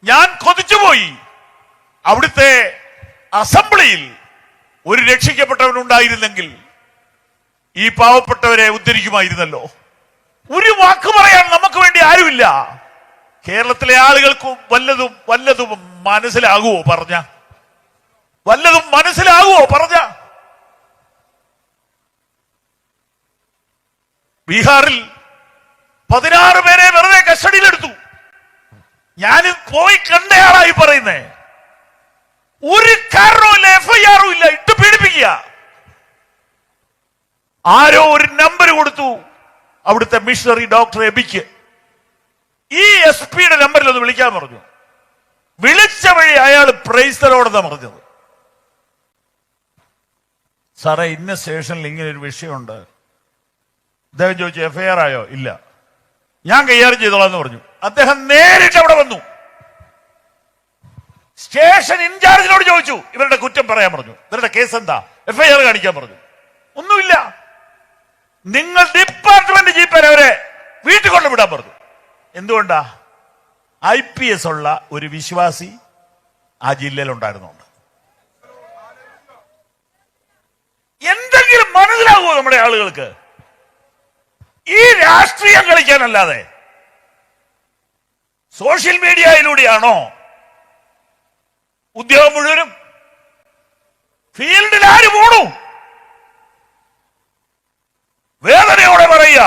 ഞാൻ കൊതിച്ചുപോയി. അവിടുത്തെ അസംബ്ലിയിൽ ഒരു രക്ഷിക്കപ്പെട്ടവനുണ്ടായിരുന്നെങ്കിൽ ഈ പാവപ്പെട്ടവരെ ഉദ്ധരിക്കുമായിരുന്നല്ലോ. ഒരു വാക്ക് പറയാൻ നമുക്ക് വേണ്ടി ആരുമില്ല. കേരളത്തിലെ ആളുകൾക്ക് വല്ലതും മനസ്സിലാകുമോ പറഞ്ഞ? വല്ലതും മനസ്സിലാകുമോ പറഞ്ഞ? ബീഹാറിൽ 16 പേരെ വെറുതെ കസ്റ്റഡിയിലെടുത്തു. ഞാൻ പോയി കണ്ടയാളായി പറയുന്നേ. ഒരു കാരണവുമില്ല, FIR ഇല്ല, ഇട്ട് പീഡിപ്പിക്കുക. ആരോ ഒരു നമ്പർ കൊടുത്തു അവിടുത്തെ മിഷണറി ഡോക്ടർ എബിക്ക്. ഈ SP യുടെ നമ്പറിൽ ഒന്ന് വിളിക്കാൻ പറഞ്ഞു. വിളിച്ച വഴി അയാൾ പ്രൈസ് ദി ലോർഡ് എന്നാ പറഞ്ഞത്. സാറേ, ഇന്ന സ്റ്റേഷനിൽ ഇങ്ങനെ ഒരു വിഷയമുണ്ട്. അദ്ദേഹം ചോദിച്ചു FIR ആയോ? ഇല്ല. ഞാൻ കൈകാര്യം ചെയ്തോളാം എന്ന് പറഞ്ഞു. അദ്ദേഹം നേരിട്ട് അവിടെ വന്നു. സ്റ്റേഷൻ ഇൻചാർജിനോട് ചോദിച്ചു, ഇവരുടെ കുറ്റം പറയാൻ പറഞ്ഞു. ഇവരുടെ കേസ് എന്താ? FIR കാണിക്കാൻ പറഞ്ഞു. ഒന്നുമില്ല. നിങ്ങൾ ഡിപ്പാർട്ട്മെന്റ് ജീപ്പൻ അവരെ വീട്ടിൽ കൊണ്ടുവിടാൻ പറഞ്ഞു. എന്തുകൊണ്ടാ? IPS ഉള്ള ഒരു വിശ്വാസി ആ ജില്ലയിൽ ഉണ്ടായിരുന്നുണ്ട്. എന്തെങ്കിലും മനസ്സിലാകുമോ നമ്മുടെ ആളുകൾക്ക്? ഈ രാഷ്ട്രീയം കളിക്കാനല്ലാതെ സോഷ്യൽ മീഡിയയിലൂടെയാണോ ഉദ്യോഗം മുഴുവനും? ഫീൽഡിൽ ആര് പോണു? വേദനയോടെ പറയുക,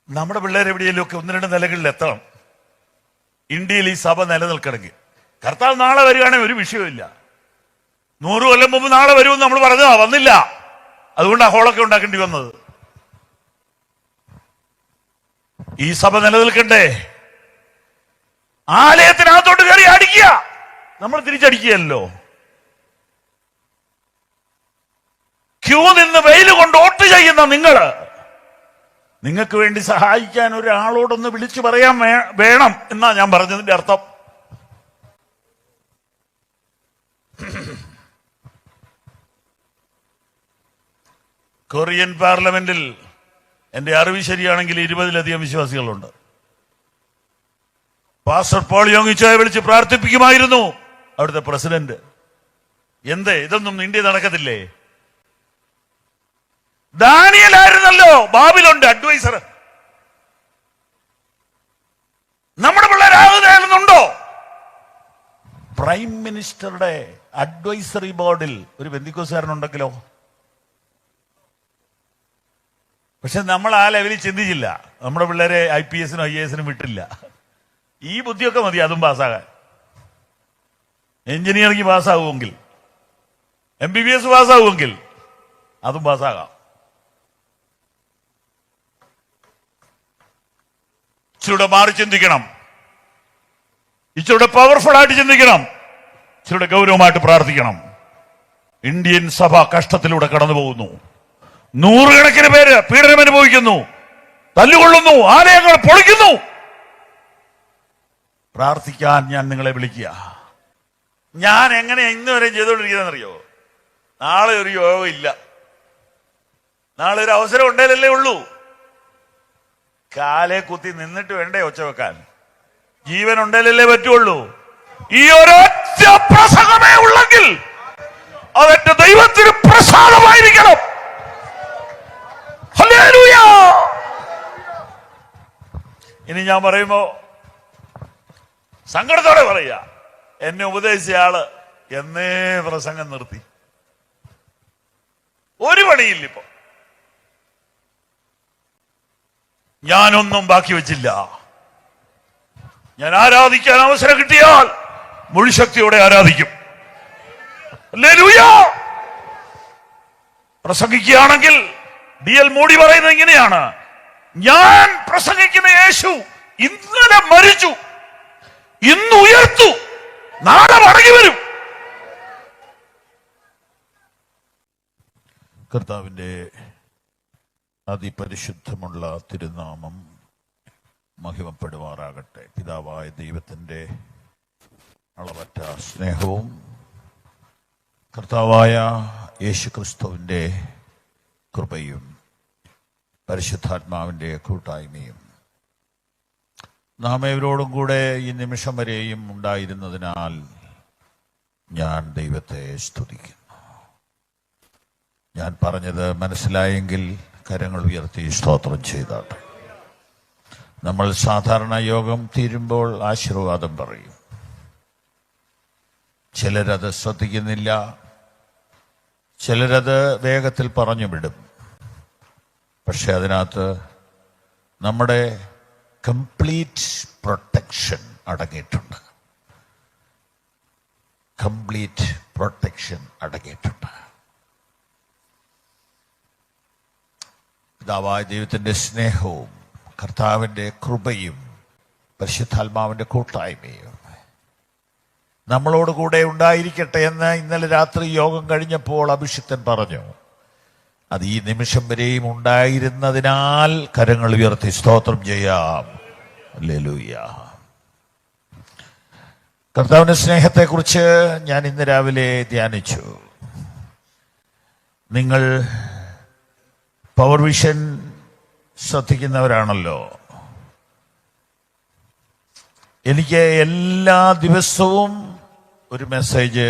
നമ്മുടെ പിള്ളേർ എവിടെയെങ്കിലുമൊക്കെ 1-2 നിലകളിൽ എത്തണം. ഇന്ത്യയിൽ ഈ സഭ നിലനിൽക്കണമെങ്കിൽ. കർത്താവ് നാളെ വരികയാണെങ്കിൽ ഒരു വിഷയമില്ല. 100 കൊല്ലം മുമ്പ് നാളെ വരുമെന്ന് നമ്മൾ പറഞ്ഞതാ, വന്നില്ല. അതുകൊണ്ടാണ് ഹോളൊക്കെ ഉണ്ടാക്കേണ്ടി വന്നത്. ഈ സഭ നിലനിൽക്കണ്ടേ? ആലയത്തിനകത്തോട്ട് കയറി അടിക്കുക, നമ്മൾ തിരിച്ചടിക്കുകയല്ലോ. ക്യൂ നിന്ന് വെയിൽ കൊണ്ട് വോട്ട് ചെയ്യുന്ന നിങ്ങൾക്ക് വേണ്ടി സഹായിക്കാൻ ഒരാളോടൊന്ന് വിളിച്ചു പറയാൻ വേണം എന്നാ ഞാൻ പറഞ്ഞതിന്റെ അർത്ഥം. കൊറിയൻ പാർലമെന്റിൽ എന്റെ അറിവ് ശരിയാണെങ്കിൽ 20-ലധികം വിശ്വാസികളുണ്ട്. പാസ്റ്റർ പോൾ യോങ്ങിച്ചോയെ വിളിച്ച് പ്രാർത്ഥിപ്പിക്കുമായിരുന്നു അവിടുത്തെ പ്രസിഡന്റ്. എന്തേ ഇതൊന്നും ഇന്ത്യ നടക്കത്തില്ലേ? ദാനിയേലായിരുന്നല്ലോ ബാബിലോണിന്റെ അഡ്വൈസർ. നമ്മുടെ പിള്ളേരാകുന്നുണ്ടോ? പ്രൈം മിനിസ്റ്ററുടെ അഡ്വൈസറി ബോർഡിൽ ഒരു ബന്ധുക്കോസുകാരനുണ്ടെങ്കിലോ? പക്ഷെ നമ്മൾ ആ ലെവലിൽ ചിന്തിച്ചില്ല. നമ്മുടെ പിള്ളേരെ IPS-നും IAS-നും വിട്ടില്ല. ഈ ബുദ്ധിയൊക്കെ മതി അതും പാസ്സാകാൻ. എഞ്ചിനീയറിംഗ് പാസ്സാകുമെങ്കിൽ, MBBS പാസ്സാകുമെങ്കിൽ അതും പാസ്സാകാം. ഇച്ചിരൂടെ മാറി ചിന്തിക്കണം, ഇച്ചിരൂടെ പവർഫുൾ ആയിട്ട് ചിന്തിക്കണം, ഇച്ചിരൂടെ ഗൗരവമായിട്ട് പ്രാർത്ഥിക്കണം. ഇന്ത്യൻ സഭ കഷ്ടത്തിലൂടെ കടന്നു പോകുന്നു. 100 കണക്കിന് പേര് പീഡനം അനുഭവിക്കുന്നു, തല്ലുകൊള്ളുന്നു, ആലയങ്ങൾ പൊളിക്കുന്നു. പ്രാർത്ഥിക്കാൻ ഞാൻ നിങ്ങളെ വിളിക്കുക. ഞാൻ എങ്ങനെ ഇന്നുവരെ ചെയ്തുകൊണ്ടിരിക്കുന്നതെന്നറിയോ? നാളെ ഒരു യോഗം ഇല്ല, നാളെ ഒരു അവസരം ഉണ്ടേലല്ലേ ഉള്ളൂ. കാലെ കുത്തി നിന്നിട്ട് വേണ്ടേ ഒച്ച വെക്കാൻ? ജീവൻ ഉണ്ടേലല്ലേ പറ്റുള്ളൂ. ഈ ഒരൊറ്റ പ്രസംഗമേ ഉള്ളെങ്കിൽ അതെന്റെ ദൈവത്തിന് പ്രസാദമായിരിക്കണം. ഹല്ലേലൂയ. ഇനി ഞാൻ പറയുമ്പോ സങ്കടത്തോടെ പറയുക, എന്നെ ഉപദേശിച്ചയാള് എന്നേ പ്രസംഗം നിർത്തി. ഒരു പണിയില്ല ഇപ്പൊ. ഞാനൊന്നും ബാക്കി വെച്ചില്ല. ഞാൻ ആരാധിക്കാൻ അവസരം കിട്ടിയാൽ മുഴുശക്തിയോടെ ആരാധിക്കും. ഹല്ലേലൂയ. പ്രസംഗിക്കുകയാണെങ്കിൽ DL മോഡി പറയുന്നത് ഇങ്ങനെയാണ്: ഞാൻ പ്രസംഗിക്കുന്ന യേശു ഇന്നലെ മരിച്ചു, ഇന്ന് ഉയർത്തു, നാളെ മടങ്ങി വരും. കർത്താവിന്റെ അതിപരിശുദ്ധമുള്ള തിരുനാമം മഹിമപ്പെടുമാറാകട്ടെ. പിതാവായ ദൈവത്തിന്റെ അളവറ്റ സ്നേഹവും കർത്താവായ യേശുക്രിസ്തുവിന്റെ കൃപയും പരിശുദ്ധാത്മാവിന്റെ കൂട്ടായ്മയും നാം ഇവരോടും കൂടെ ഈ നിമിഷം വരെയും ഉണ്ടായിരുന്നതിനാൽ ഞാൻ ദൈവത്തെ സ്തുതിക്കുന്നു. ഞാൻ പറഞ്ഞത് മനസ്സിലായെങ്കിൽ കരങ്ങൾ ഉയർത്തി സ്തോത്രം ചെയ്താട്ടെ. നമ്മൾ സാധാരണ യോഗം തീരുമ്പോൾ ആശീർവാദം പറയും. ചിലരത് ശ്രദ്ധിക്കുന്നില്ല, ചിലരത് വേഗത്തിൽ പറഞ്ഞു വിടും. പക്ഷെ അതിനകത്ത് നമ്മുടെ കംപ്ലീറ്റ് പ്രൊട്ടക്ഷൻ അടങ്ങിയിട്ടുണ്ട്. കംപ്ലീറ്റ് പ്രൊട്ടക്ഷൻ അടങ്ങിയിട്ടുണ്ട്. പിതാവായ ദൈവത്തിൻ്റെ സ്നേഹവും കർത്താവിൻ്റെ കൃപയും പരിശുദ്ധാത്മാവിൻ്റെ കൂട്ടായ്മയും നമ്മളോട് കൂടെ ഉണ്ടായിരിക്കട്ടെ എന്ന് ഇന്നലെ രാത്രി യോഗം കഴിഞ്ഞപ്പോൾ അഭിഷിക്തൻ പറഞ്ഞു. അത് ഈ നിമിഷം വരെയും ഉണ്ടായിരുന്നതിനാൽ കരങ്ങൾ ഉയർത്തി സ്തോത്രം ചെയ്യാം. ഹല്ലേലൂയ. കർത്താവിന്റെ സ്നേഹത്തെക്കുറിച്ച് ഞാൻ ഇന്ന് രാവിലെ ധ്യാനിച്ചു. നിങ്ങൾ പവർ വിഷൻ ശ്രദ്ധിക്കുന്നവരാണല്ലോ. എനിക്ക് എല്ലാ ദിവസവും ഒരു മെസ്സേജ്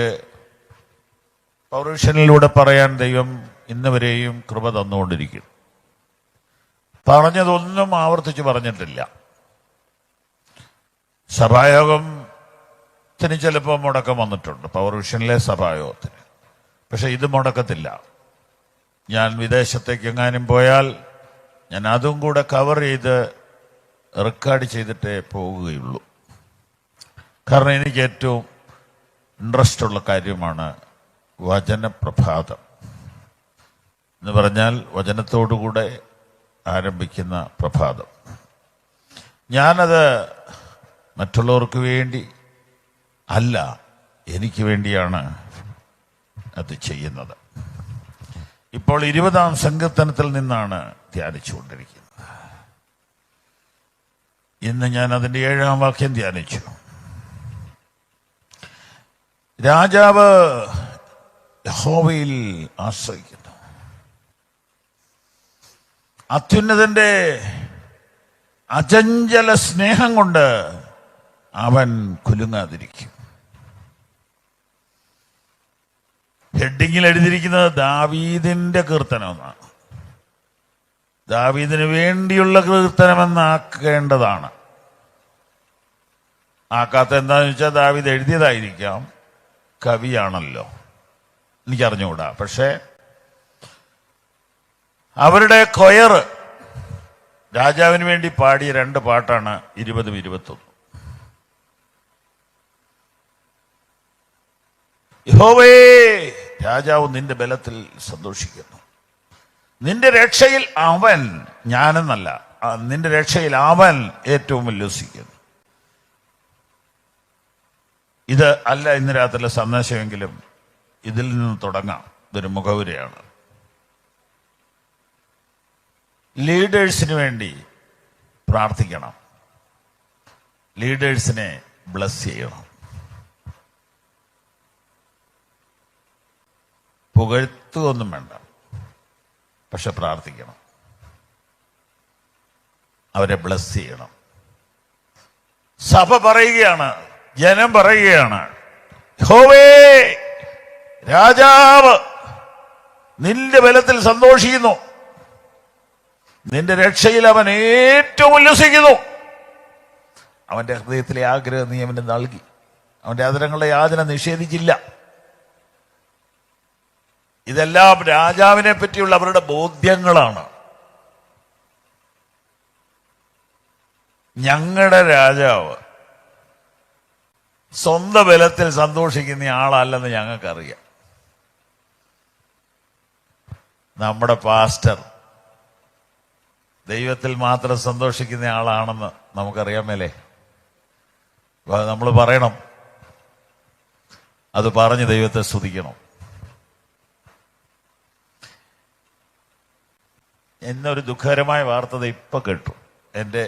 പവർ വിഷനിലൂടെ പറയാൻ ദൈവം ഇന്ന് വരെയും കൃപ തന്നുകൊണ്ടിരിക്കും. പറഞ്ഞതൊന്നും ആവർത്തിച്ച് പറഞ്ഞിട്ടില്ല. സഭായോഗത്തിന് ചിലപ്പോൾ മുടക്കം വന്നിട്ടുണ്ട്, പവർ വിഷനിലെ സഭായോഗത്തിന്. പക്ഷെ ഇത് മുടക്കത്തില്ല. ഞാൻ വിദേശത്തേക്ക് എങ്ങാനും പോയാൽ ഞാൻ അതും കൂടെ കവർ ചെയ്ത് റെക്കോർഡ് ചെയ്തിട്ടേ പോവുകയുള്ളൂ. കാരണം എനിക്ക് ഏറ്റവും ഇൻട്രസ്റ്റ് ഉള്ള കാര്യമാണ് വചനപ്രഭാതം എന്ന് പറഞ്ഞാൽ വചനത്തോടുകൂടെ ആരംഭിക്കുന്ന പ്രഭാതം. ഞാനത് മറ്റുള്ളവർക്ക് വേണ്ടി അല്ല, എനിക്ക് വേണ്ടിയാണ് അത് ചെയ്യുന്നത്. ഇപ്പോൾ 20-ാം സങ്കീർത്തനത്തിൽ നിന്നാണ് ധ്യാനിച്ചുകൊണ്ടിരിക്കുന്നത്. ഇന്ന് ഞാൻ അതിൻ്റെ 7-ാം വാക്യം ധ്യാനിച്ചു. രാജാവ് യഹോവയിൽ ആശ്രയിക്കുന്നു, അത്യുന്നതന്റെ അചഞ്ചല സ്നേഹം കൊണ്ട് അവൻ കുലുങ്ങാതിരിക്കും. ഹെഡിങ്ങിൽ എഴുതിയിരിക്കുന്നത് ദാവീദിന്റെ കീർത്തനം എന്നാണ്. ദാവീദിന് വേണ്ടിയുള്ള കീർത്തനമെന്നാക്കേണ്ടതാണ്. ആക്കാത്ത എന്താണെന്ന് വെച്ചാൽ ദാവീദ് എഴുതിയതായിരിക്കാം, കവിയാണല്ലോ, എനിക്കറിഞ്ഞുകൂടാ. പക്ഷേ അവരുടെ കൊയർ രാജാവിന് വേണ്ടി പാടിയ 2 പാട്ടാണ് 20ഉം 21. യഹോവേ, രാജാവ് നിന്റെ ബലത്തിൽ സന്തോഷിക്കുന്നു, നിന്റെ രക്ഷയിൽ അവൻ, ഞാനെന്നല്ല, നിന്റെ രക്ഷയിൽ അവൻ ഏറ്റവും ഉല്ലസിക്കുന്നു. ഇത് അല്ല ഇന്ന് രാത്രിയിലെ സന്ദേശമെങ്കിലും ഇതിൽ നിന്ന് തുടങ്ങാം. ഇതൊരു മുഖവുരയാണ്. ലീഡേഴ്സിന് വേണ്ടി പ്രാർത്ഥിക്കണം, ലീഡേഴ്സിനെ ബ്ലസ് ചെയ്യണം. പുകഴ്ത്തുകയൊന്നും വേണ്ട, പക്ഷെ പ്രാർത്ഥിക്കണം, അവരെ ബ്ലസ് ചെയ്യണം. സഭ പറയുകയാണ്, ജനം പറയുകയാണ്, യഹോവേ, രാജാവ് നിന്റെ ബലത്തിൽ സന്തോഷിക്കുന്നു, നിന്റെ രക്ഷയിൽ അവൻ ഏറ്റവും ഉല്ലസിക്കുന്നു. അവന്റെ ഹൃദയത്തിലെ ആഗ്രഹം നീ അവന് നൽകി, അവന്റെ ആദരങ്ങളുടെ യാചന നിഷേധിച്ചില്ല. ഇതെല്ലാം രാജാവിനെ പറ്റിയുള്ള അവരുടെ ബോധ്യങ്ങളാണ്. ഞങ്ങളുടെ രാജാവ് സ്വന്തം ബലത്തിൽ സന്തോഷിക്കുന്ന ആളല്ലെന്ന് ഞങ്ങൾക്കറിയാം. നമ്മുടെ പാസ്റ്റർ ദൈവത്തിൽ മാത്രം സന്തോഷിക്കുന്ന ആളാണെന്ന് നമുക്കറിയാമല്ലേ. നമ്മൾ പറയണം, അത് പറഞ്ഞ് ദൈവത്തെ സ്തുതിക്കണം. എന്നൊരു ദുഃഖകരമായ വാർത്ത ഇപ്പൊ കേട്ടു. എൻ്റെ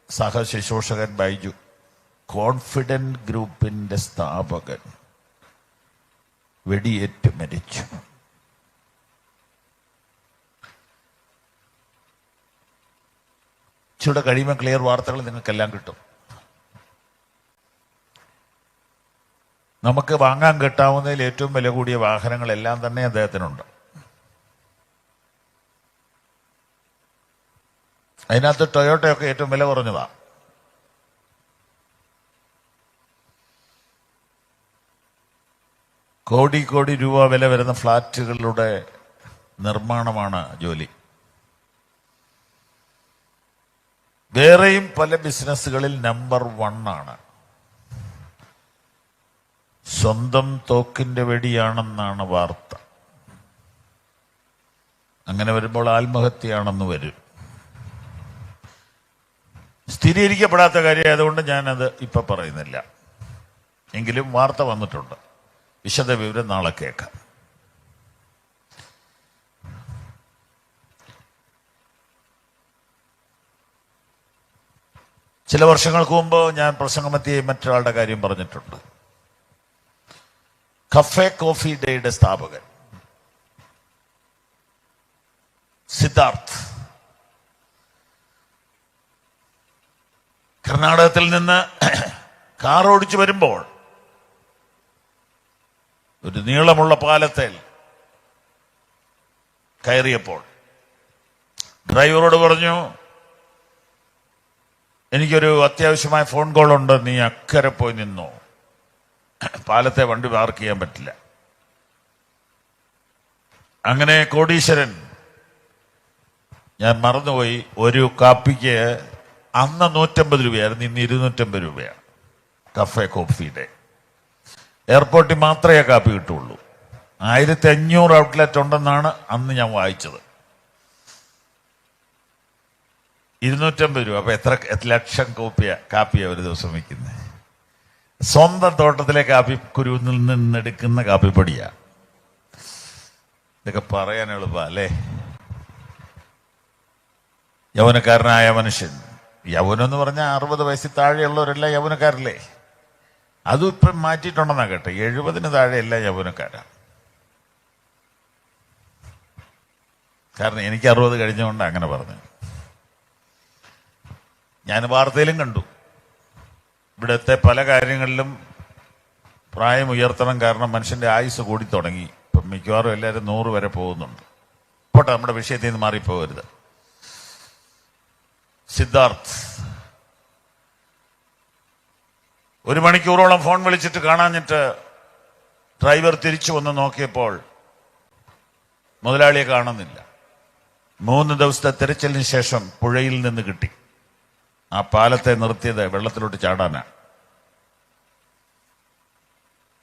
സഹശുശ്രൂഷകൻ ബൈജു, കോൺഫിഡന്റ് ഗ്രൂപ്പിന്റെ സ്ഥാപകൻ, വെടിയേറ്റ് മരിച്ചു. ഇച്ചിരി കഴിയുമ്പോൾ ക്ലിയർ വാർത്തകൾ നിങ്ങൾക്കെല്ലാം കിട്ടും. നമുക്ക് വാങ്ങാൻ കിട്ടാവുന്നതിൽ ഏറ്റവും വില കൂടിയ വാഹനങ്ങളെല്ലാം തന്നെ അദ്ദേഹത്തിനുണ്ട്. അതിനകത്ത് ടൊയോട്ടയൊക്കെ ഏറ്റവും വില കുറഞ്ഞതാണ്. കോടി കോടി രൂപ വില വരുന്ന ഫ്ലാറ്റുകളുടെ നിർമ്മാണമാണ് ജോലി. വേറെയും പല ബിസിനസ്സുകളിൽ നമ്പർ 1 ആണ്. സ്വന്തം തോക്കിന്റെ വെടിയാണെന്നാണ് വാർത്ത. അങ്ങനെ വരുമ്പോൾ ആത്മഹത്യയാണെന്ന് വരും. സ്ഥിരീകരിക്കപ്പെടാത്ത കാര്യമായതുകൊണ്ട് ഞാനത് ഇപ്പൊ പറയുന്നില്ല. എങ്കിലും വാർത്ത വന്നിട്ടുണ്ട്. വിശദ വിവരം നാളെ കേൾക്കാം. ചില വർഷങ്ങൾക്ക് മുമ്പ് ഞാൻ പ്രസംഗമധ്യേ മറ്റൊരാളുടെ കാര്യം പറഞ്ഞിട്ടുണ്ട്. കഫേ കോഫി ഡേയുടെ സ്ഥാപകൻ സിദ്ധാർത്ഥ് കർണാടകത്തിൽ നിന്ന് കാർ ഓടിച്ചു വരുമ്പോൾ ഒരു നീളമുള്ള പാലത്തിൽ കയറിയപ്പോൾ ഡ്രൈവറോട് പറഞ്ഞു, എനിക്കൊരു അത്യാവശ്യമായ ഫോൺ കോൾ ഉണ്ട്, നീ അക്കരെ പോയി നിന്നോ, പാലത്തെ വണ്ടി പാർക്ക് ചെയ്യാൻ പറ്റില്ല. അങ്ങനെ കോടീശ്വരൻ, ഞാൻ മറന്നുപോയി, ഒരു കാപ്പിക്ക് അന്ന് 150 രൂപയായിരുന്നു, ഇന്ന് 250 രൂപയാണ് കഫേ കോഫിയുടെ. എയർപോർട്ടിൽ മാത്രമേ കാപ്പി കിട്ടുള്ളൂ. 1500 ഔട്ട്ലെറ്റ് ഉണ്ടെന്നാണ് അന്ന് ഞാൻ വായിച്ചത്. 250 രൂപ. അപ്പൊ എത്ര ലക്ഷം കാപ്പിയാ ഒരു ദിവസം വയ്ക്കുന്നത്? സ്വന്തം തോട്ടത്തിലെ കാപ്പി കുരുവിൽ നിന്നെടുക്കുന്ന കാപ്പിപ്പൊടിയാ. ഇതൊക്കെ പറയാൻ എളുപ്പ അല്ലേ? യൗവനക്കാരനായ മനുഷ്യൻ, യൗവനം എന്ന് പറഞ്ഞാൽ 60 വയസ്സിൽ താഴെയുള്ളവരെല്ലാം യൗവനക്കാരല്ലേ? അതും ഇപ്പം മാറ്റിയിട്ടുണ്ടെന്നാ കേട്ടെ. 70 താഴെ എല്ലാം യൗവനക്കാരാ. കാരണം എനിക്ക് 60 കഴിഞ്ഞുകൊണ്ട് അങ്ങനെ പറഞ്ഞു. ഞാൻ വാർത്തയിലും കണ്ടു, ഇവിടുത്തെ പല കാര്യങ്ങളിലും പ്രായം ഉയർത്തണം, കാരണം മനുഷ്യന്റെ ആയുസ് കൂടി തുടങ്ങി. ഇപ്പം മിക്കവാറും എല്ലാവരും 100 വരെ പോകുന്നുണ്ട്. പോട്ടെ, നമ്മുടെ വിഷയത്തിൽ നിന്ന് മാറിപ്പോകരുത്. സിദ്ധാർത്ഥ് 1 മണിക്കൂറോളം ഫോൺ വിളിച്ചിട്ട് കാണാഞ്ഞിട്ട് ഡ്രൈവർ തിരിച്ചു വന്ന് നോക്കിയപ്പോൾ മുതലാളിയെ കാണുന്നില്ല. 3 ദിവസത്തെ തിരച്ചിലിന് ശേഷം പുഴയിൽ നിന്ന് കിട്ടി. ആ പാലത്തെ നിർത്തിയത് വെള്ളത്തിലോട്ട് ചാടാനാ.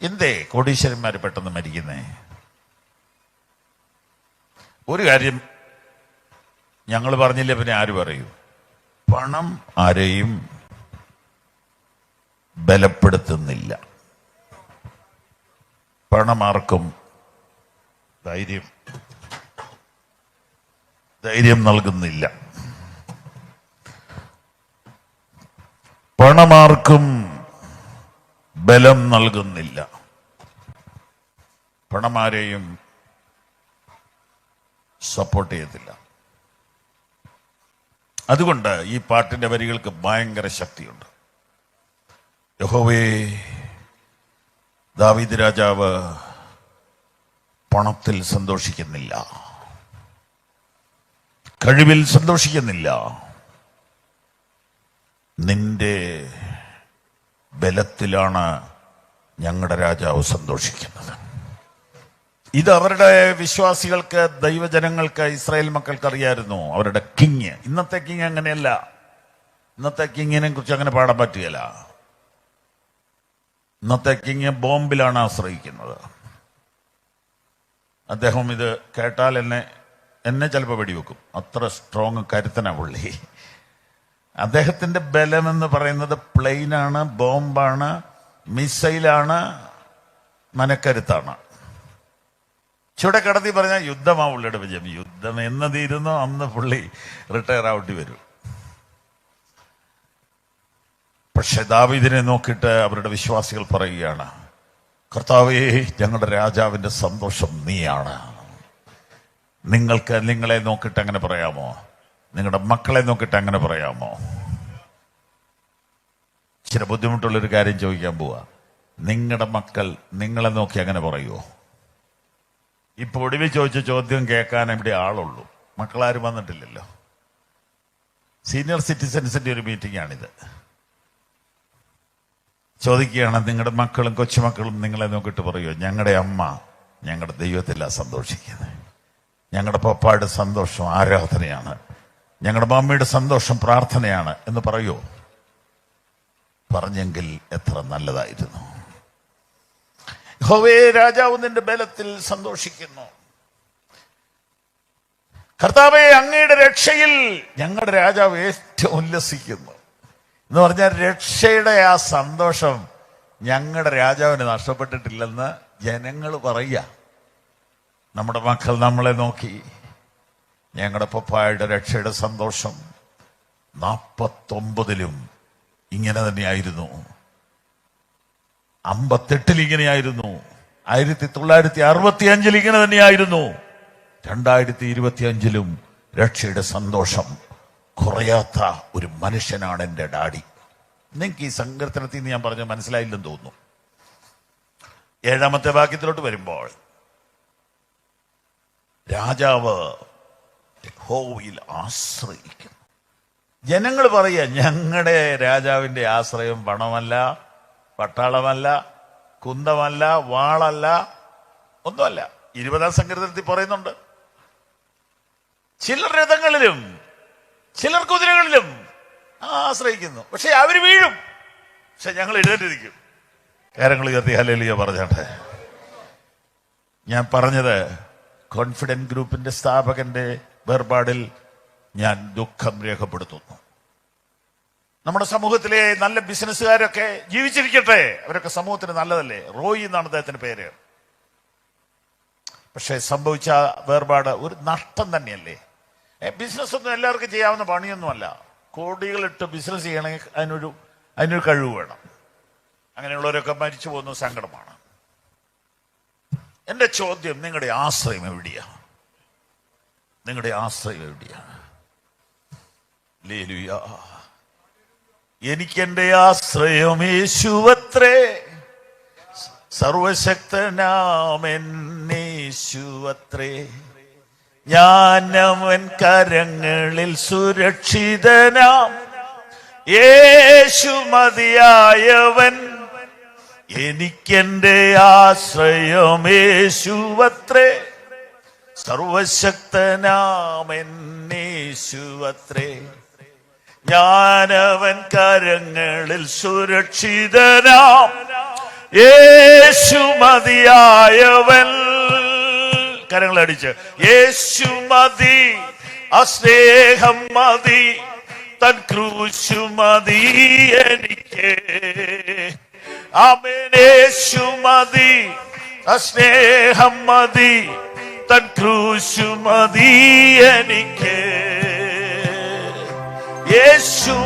എന്തേ കോടീശ്വരന്മാര് പെട്ടെന്ന് മരിക്കുന്നേ? ഒരു കാര്യം ഞങ്ങൾ പറഞ്ഞില്ല, പിന്നെ ആര് പറയൂ? പണം ആരെയും ബലപ്പെടുത്തുന്നില്ല. പണം ആർക്കും ധൈര്യം നൽകുന്നില്ല. പണമാർക്കും ബലം നൽകുന്നില്ല. പണമാരെയും സപ്പോർട്ട് ചെയ്യത്തില്ല. അതുകൊണ്ട് ഈ പാട്ടിന്റെ വരികൾക്ക് ഭയങ്കര ശക്തിയുണ്ട്. യഹോവേ, ദാവീദ് രാജാവ് പണത്തിൽ സന്തോഷിക്കുന്നില്ല, കഴിവിൽ സന്തോഷിക്കുന്നില്ല, നിന്റെ ബലത്തിലാണ് ഞങ്ങളുടെ രാജാവ് സന്തോഷിക്കുന്നത്. ഇത് അവരുടെ വിശ്വാസികൾക്ക്, ദൈവജനങ്ങൾക്ക്, ഇസ്രായേൽ മക്കൾക്ക് അറിയായിരുന്നു. അവരുടെ കിങ്, ഇന്നത്തെ കിങ് അങ്ങനെയല്ല. ഇന്നത്തെ കിങ്ങിനെ കുറിച്ച് അങ്ങനെ പാടാൻ പറ്റുകയില്ല. ഇന്നത്തെ കിങ് ബോംബിലാണ് ആശ്രയിക്കുന്നത്. അദ്ദേഹം ഇത് കേട്ടാൽ എന്നെ ചിലപ്പോൾ വെടിവെക്കും. അത്ര സ്ട്രോങ് കരുത്തനാ പുള്ളി. അദ്ദേഹത്തിന്റെ ബലമെന്ന് പറയുന്നത് പ്ലെയിനാണ്, ബോംബാണ്, മിസൈലാണ്, മനക്കരുത്താണ്. ചുടക്കടത്തി പറഞ്ഞാൽ യുദ്ധമാ പുള്ളിയുടെ വിജയം. യുദ്ധം എന്ന് തീരുന്നോ അന്ന് പുള്ളി റിട്ടയർ ആവേണ്ടി വരും. പക്ഷെ ദാവീദിനെ നോക്കിയിട്ട് അവരുടെ വിശ്വാസികൾ പറയുകയാണ്, കർത്താവേ, ഞങ്ങളുടെ രാജാവിന്റെ സന്തോഷം നീയാണ്. നിങ്ങൾക്ക് നിങ്ങളെ നോക്കിയിട്ട് അങ്ങനെ പറയാമോ? നിങ്ങളുടെ മക്കളെ നോക്കിയിട്ട് അങ്ങനെ പറയാമോ? ചില ബുദ്ധിമുട്ടുള്ളൊരു കാര്യം ചോദിക്കാൻ പോവാ. നിങ്ങളുടെ മക്കൾ നിങ്ങളെ നോക്കി അങ്ങനെ പറയുമോ? ഇപ്പൊ ഒടുവിൽ ചോദിച്ച ചോദ്യം കേൾക്കാൻ ഇവിടെ ആളുള്ളൂ, മക്കളാരും വന്നിട്ടില്ലല്ലോ. സീനിയർ സിറ്റിസൻസിന്റെ ഒരു മീറ്റിംഗ് ആണിത്. ചോദിക്കുകയാണ്, നിങ്ങളുടെ മക്കളും കൊച്ചുമക്കളും നിങ്ങളെ നോക്കിയിട്ട് പറയുമോ, ഞങ്ങളുടെ അമ്മ ഞങ്ങളുടെ ദൈവത്തിലാണ് സന്തോഷിക്കുന്നത്, ഞങ്ങളുടെ പപ്പായുടെ സന്തോഷം ആരാധനയാണ്, ഞങ്ങളുടെ മമ്മിയുടെ സന്തോഷം പ്രാർത്ഥനയാണ് എന്ന് പറയുമോ? പറഞ്ഞെങ്കിൽ എത്ര നല്ലതായിരുന്നു. യഹോവേ, രാജാവ് നിന്റെ ബലത്തിൽ സന്തോഷിക്കുന്നു. കർത്താവേ, അങ്ങയുടെ രക്ഷയിൽ ഞങ്ങളുടെ രാജാവ് ഏറ്റവും ഉല്ലസിക്കുന്നു എന്ന് പറഞ്ഞാൽ രക്ഷയുടെ ആ സന്തോഷം ഞങ്ങളുടെ രാജാവിന് നഷ്ടപ്പെട്ടിട്ടില്ലെന്ന് ജനങ്ങൾ പറയുക. നമ്മുടെ മക്കൾ നമ്മളെ നോക്കി ഞങ്ങളുടെ പപ്പായുടെ രക്ഷയുടെ സന്തോഷം 49 ഇങ്ങനെ തന്നെയായിരുന്നു, 58 ഇങ്ങനെയായിരുന്നു, 1965 ഇങ്ങനെ തന്നെയായിരുന്നു, 2025 രക്ഷയുടെ സന്തോഷം കുറയാത്ത ഒരു മനുഷ്യനാണ് എൻ്റെ ഡാഡി. നിങ്ങൾക്ക് ഈ സങ്കീർത്തനത്തിൽ നിന്ന് ഞാൻ പറഞ്ഞ മനസ്സിലായില്ലെന്ന് തോന്നുന്നു. 7ാമത്തെ വാക്യത്തിലോട്ട് വരുമ്പോൾ രാജാവ് യഹോവയിൽ ആശ്രയിക്കുന്നു. ജനങ്ങൾ പറയുക, ഞങ്ങളുടെ രാജാവിന്റെ ആശ്രയം പണമല്ല, പട്ടാളമല്ല, കുന്തമല്ല, വാളല്ല, ഒന്നുമല്ല. 20ാം സങ്കീർത്തനത്തിൽ പറയുന്നുണ്ട്, ചിലർ രഥങ്ങളിലും ചിലർ കുതിരകളിലും ആശ്രയിക്കുന്നു, പക്ഷെ അവര് വീഴും, പക്ഷെ ഞങ്ങൾ എഴുന്നേറ്റിരിക്കും. കാര്യങ്ങൾ ഉയർത്തി ഹല്ലേലൂയ പറഞ്ഞാട്ടെ. ഞാൻ പറഞ്ഞത് കോൺഫിഡന്റ് ഗ്രൂപ്പിന്റെ സ്ഥാപകന്റെ വേർപാടിൽ ഞാൻ ദുഃഖം രേഖപ്പെടുത്തുന്നു. നമ്മുടെ സമൂഹത്തിലെ നല്ല ബിസിനസ്സുകാരൊക്കെ ജീവിച്ചിരിക്കട്ടെ, അവരൊക്കെ സമൂഹത്തിന് നല്ലതല്ലേ. റോയി എന്നാണ് അദ്ദേഹത്തിന്റെ പേര്. പക്ഷെ സംഭവിച്ച വേർപാട് ഒരു നഷ്ടം തന്നെയല്ലേ. ബിസിനസ് ഒന്നും എല്ലാവർക്കും ചെയ്യാവുന്ന പണിയൊന്നുമല്ല. കോടികളിട്ട് ബിസിനസ് ചെയ്യണമെങ്കിൽ അതിനൊരു കഴിവ് വേണം. അങ്ങനെയുള്ളവരൊക്കെ മരിച്ചു പോകുന്ന സങ്കടമാണ്. എന്റെ ചോദ്യം, നിങ്ങളുടെ ആശ്രയം എവിടെയാ? നിങ്ങളുടെ ആശ്രയം എവിടെയാ? ഹല്ലേലൂയ. എനിക്കെന്റെ ആശ്രയം യേശുവത്രേ, സർവശക്തനാമെന്നേശുവത്രേ, ഞാനവൻ കരങ്ങളിൽ സുരക്ഷിതനാം, യേശു മതിയായവൻ, എനിക്കെന്റെ ആശ്രയം യേശുവത്രേ, സർവശക്തനാമെന്നേശുവത്രേ, ഞാനവൻ കരങ്ങളിൽ സുരക്ഷിതനാം, യേശു മതിയായവൻ. കരങ്ങളടിച്ച് യേശു മതി, അസ്നേഹം മതി, തൻ ക്രൂശു മതി എനിക്ക്. ആമേൻ. യേശു മതി, അസ്നേഹം മതി, തൻ ക്രൂശു മതി എനിക്ക്. യേശു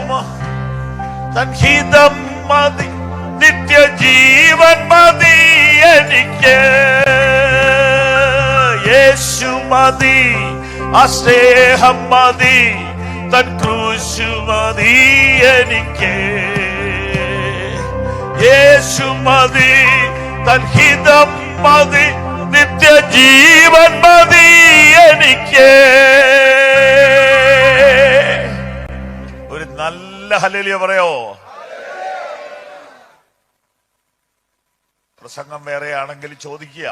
തൻ ഹിതം മതി, നിത്യജീവൻ മതി എനിക്ക്. യേശു മതി, അസ്നേഹം മതി, തൻ ക്രൂശു മതി എനിക്ക്. യേശു മതി, തൻ ഹിതം മതി, നിത്യജീവൻ മതി എനിക്ക്. ഒരു നല്ല ഹല്ലേലൂയ പറയോ? പ്രസംഗം വേറെയാണെങ്കിൽ ചോദിക്കുക,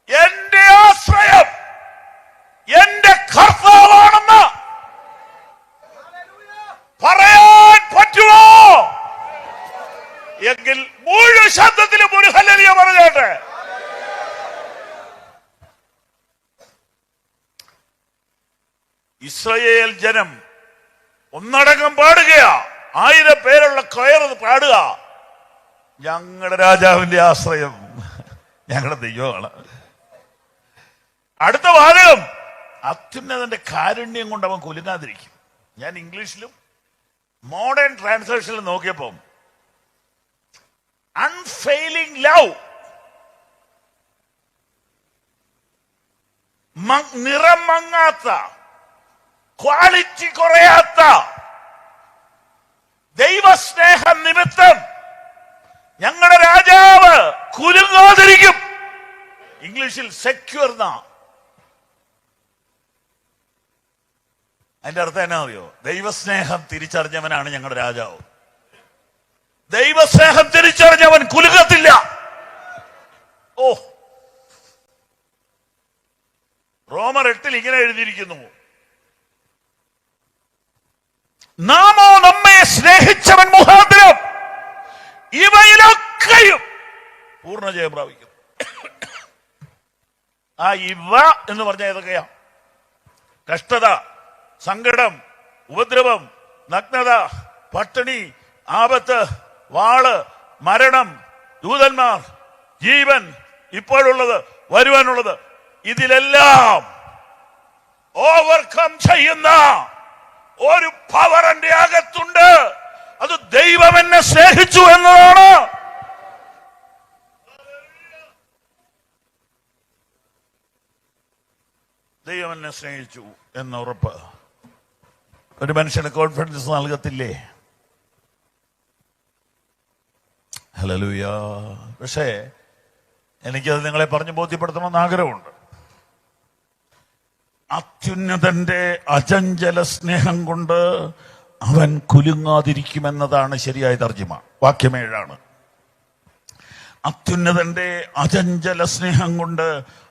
എന്റെ ആശ്രയം എന്റെ കർത്താവാണെന്ന് പറയാൻ പറ്റുമോ? എങ്കിൽ മുഴുവൻ ശബ്ദത്തിലും ഒരു ഹല്ലേലൂയ പറഞ്ഞോട്ടെ. ഇസ്രായേൽ ജനം ഒന്നടങ്കം പാടുകയാ, 1000 പേരുള്ള കൊയർ പാടുക, ഞങ്ങളുടെ രാജാവിന്റെ ആശ്രയം ഞങ്ങളുടെ ദൈവമാണ്. അടുത്ത വാചകം, അത്യുന്നതന്റെ കാരുണ്യം കൊണ്ട് അവൻ കുലുങ്ങാതിരിക്കും. ഞാൻ ഇംഗ്ലീഷിലും മോഡേൺ ട്രാൻസ്ലേഷനിലും നോക്കിയപ്പോൾ അൺഫെയിലിംഗ് ലവ്, നിറം മങ്ങാത്ത, ക്വാളിറ്റി കുറയാത്ത ദൈവസ്നേഹം നിമിത്തം ഞങ്ങളുടെ രാജാവ് കുലുങ്ങാതിരിക്കും. ഇംഗ്ലീഷിൽ സെക്യൂർ എന്നാ. അതിന്റെ അർത്ഥം എന്നാ അറിയോ? ദൈവസ്നേഹം തിരിച്ചറിഞ്ഞവനാണ് ഞങ്ങളുടെ രാജാവ്. ദൈവസ്നേഹം തിരിച്ചറിഞ്ഞവൻ കുലുങ്ങത്തില്ല. ഓ, റോമർ 8 ഇങ്ങനെ എഴുതിയിരിക്കുന്നു, നാമോ നമ്മെ സ്നേഹിച്ചവൻ മുഖാന്തരം ഇവയിലൊക്കെയും പൂർണ്ണ ജയം പ്രാപിക്കും. ആ ഇവ എന്ന് പറഞ്ഞ ഏതൊക്കെയാ? കഷ്ടത, സങ്കടം, ഉപദ്രവം, നഗ്നത, പട്ടിണി, ആപത്ത്, വാള്, മരണം, ദൂതന്മാർ, ജീവൻ, ഇപ്പോഴുള്ളത്, വരുവാനുള്ളത്, ഇതിലെല്ലാം ഓവർകം ചെയ്യുന്ന ഒരു പവർ എന്റെ അകത്തുണ്ട്. അത് ദൈവം എന്നെ സ്നേഹിച്ചു എന്നതാണ്. ദൈവം എന്നെ സ്നേഹിച്ചു എന്ന ഉറപ്പ് ഒരു മനുഷ്യന് കോൺഫിഡൻസ് നൽകത്തില്ലേ? ഹല്ലേലൂയ. പക്ഷേ എനിക്കത് നിങ്ങളെ പറഞ്ഞു ബോധ്യപ്പെടുത്തണമെന്ന് ആഗ്രഹമുണ്ട്. അത്യുന്നതന്റെ അചഞ്ചല സ്നേഹം കൊണ്ട് അവൻ കുലുങ്ങാതിരിക്കുമെന്നതാണ് ശരിയായ തർജ്ജിമ. വാക്യം 7. അത്യുന്നതന്റെ അചഞ്ചല സ്നേഹം കൊണ്ട്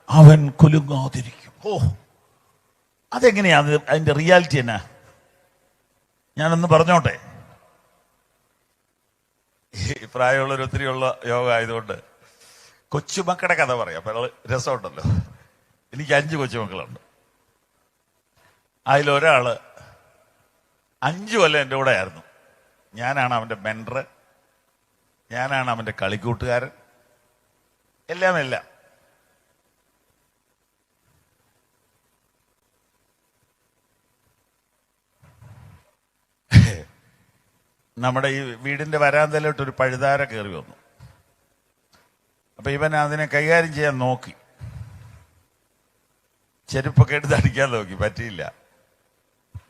അവൻ കുലുങ്ങാതിരിക്കും. ഓ, അതെങ്ങനെയാണ്? അതിന്റെ റിയാലിറ്റി എന്നാ? ഞാനൊന്ന് പറഞ്ഞോട്ടെ. ഈ പ്രായമുള്ളവർ ഒത്തിരിയുള്ള യോഗ ആയതുകൊണ്ട് കൊച്ചുമക്കളുടെ കഥ പറയാം. അപ്പൊ രസമുണ്ടല്ലോ. എനിക്ക് 5 കൊച്ചുമക്കളുണ്ട്. അതിലൊരാള് 5 കൊല്ലം എൻ്റെ കൂടെ ആയിരുന്നു. ഞാനാണ് അവന്റെ മെന്റർ, ഞാനാണ് അവന്റെ കളിക്കൂട്ടുകാരൻ, എല്ലാം. നമ്മുടെ ഈ വീടിന്റെ വരാന്തയിലോട്ട് ഒരു പഴുതാര കയറി വന്നു. അപ്പൊ ഇവൻ അതിനെ കൈകാര്യം ചെയ്യാൻ നോക്കി. ചെരുപ്പൊക്കെ എടുത്ത് അടിക്കാൻ നോക്കി, പറ്റിയില്ല.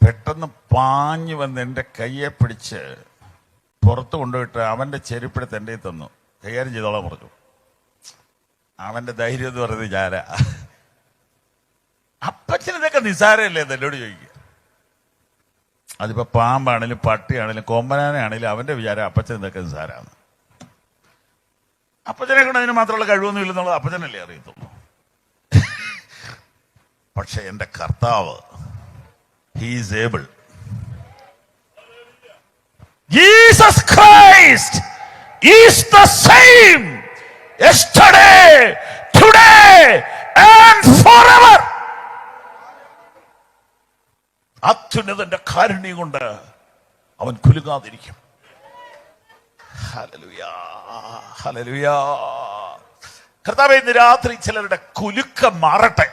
പെട്ടെന്ന് പാഞ്ഞു വന്ന് എൻ്റെ കയ്യെ പിടിച്ച് പുറത്ത് കൊണ്ടുപോയിട്ട് അവന്റെ ചെരുപ്പെടുത്ത് എൻ്റെ തന്നു. കൈകാര്യം ചെയ്തോളാൻ പറഞ്ഞു. അവന്റെ ധൈര്യം എന്ന് പറയുന്നത് ഞാനാ. അപ്പച്ചനിതൊക്കെ നിസ്സാരമല്ലേ എന്ന് എന്നോട് ചോദിക്കുക. അതിപ്പോ പാമ്പാണേലും പട്ടിയാണേലും കൊമ്പനാനാണേലും അവന്റെ വിചാരം അപ്പച്ചൻ ഇതൊക്കെ നിസ്സാരാണ്. അപ്പച്ചനെ കൊണ്ട് അതിന് മാത്രമുള്ള കഴിവൊന്നും ഇല്ലെന്നുള്ളത് അപ്പച്ചനല്ലേ അറിയത്തുള്ളൂ. പക്ഷെ എന്റെ കർത്താവ്, he is able. Jesus Christ is the same yesterday, today and forever. അത്യുന്നതന്റെ കാരുണ്യം കൊണ്ട് അവൻ കുലുങ്ങാതിരിക്കും. Hallelujah, hallelujah. കർത്താവേ, ഇന്ന് രാത്രി ചിലരുടെ കുലുക്കം മാറട്ടെ.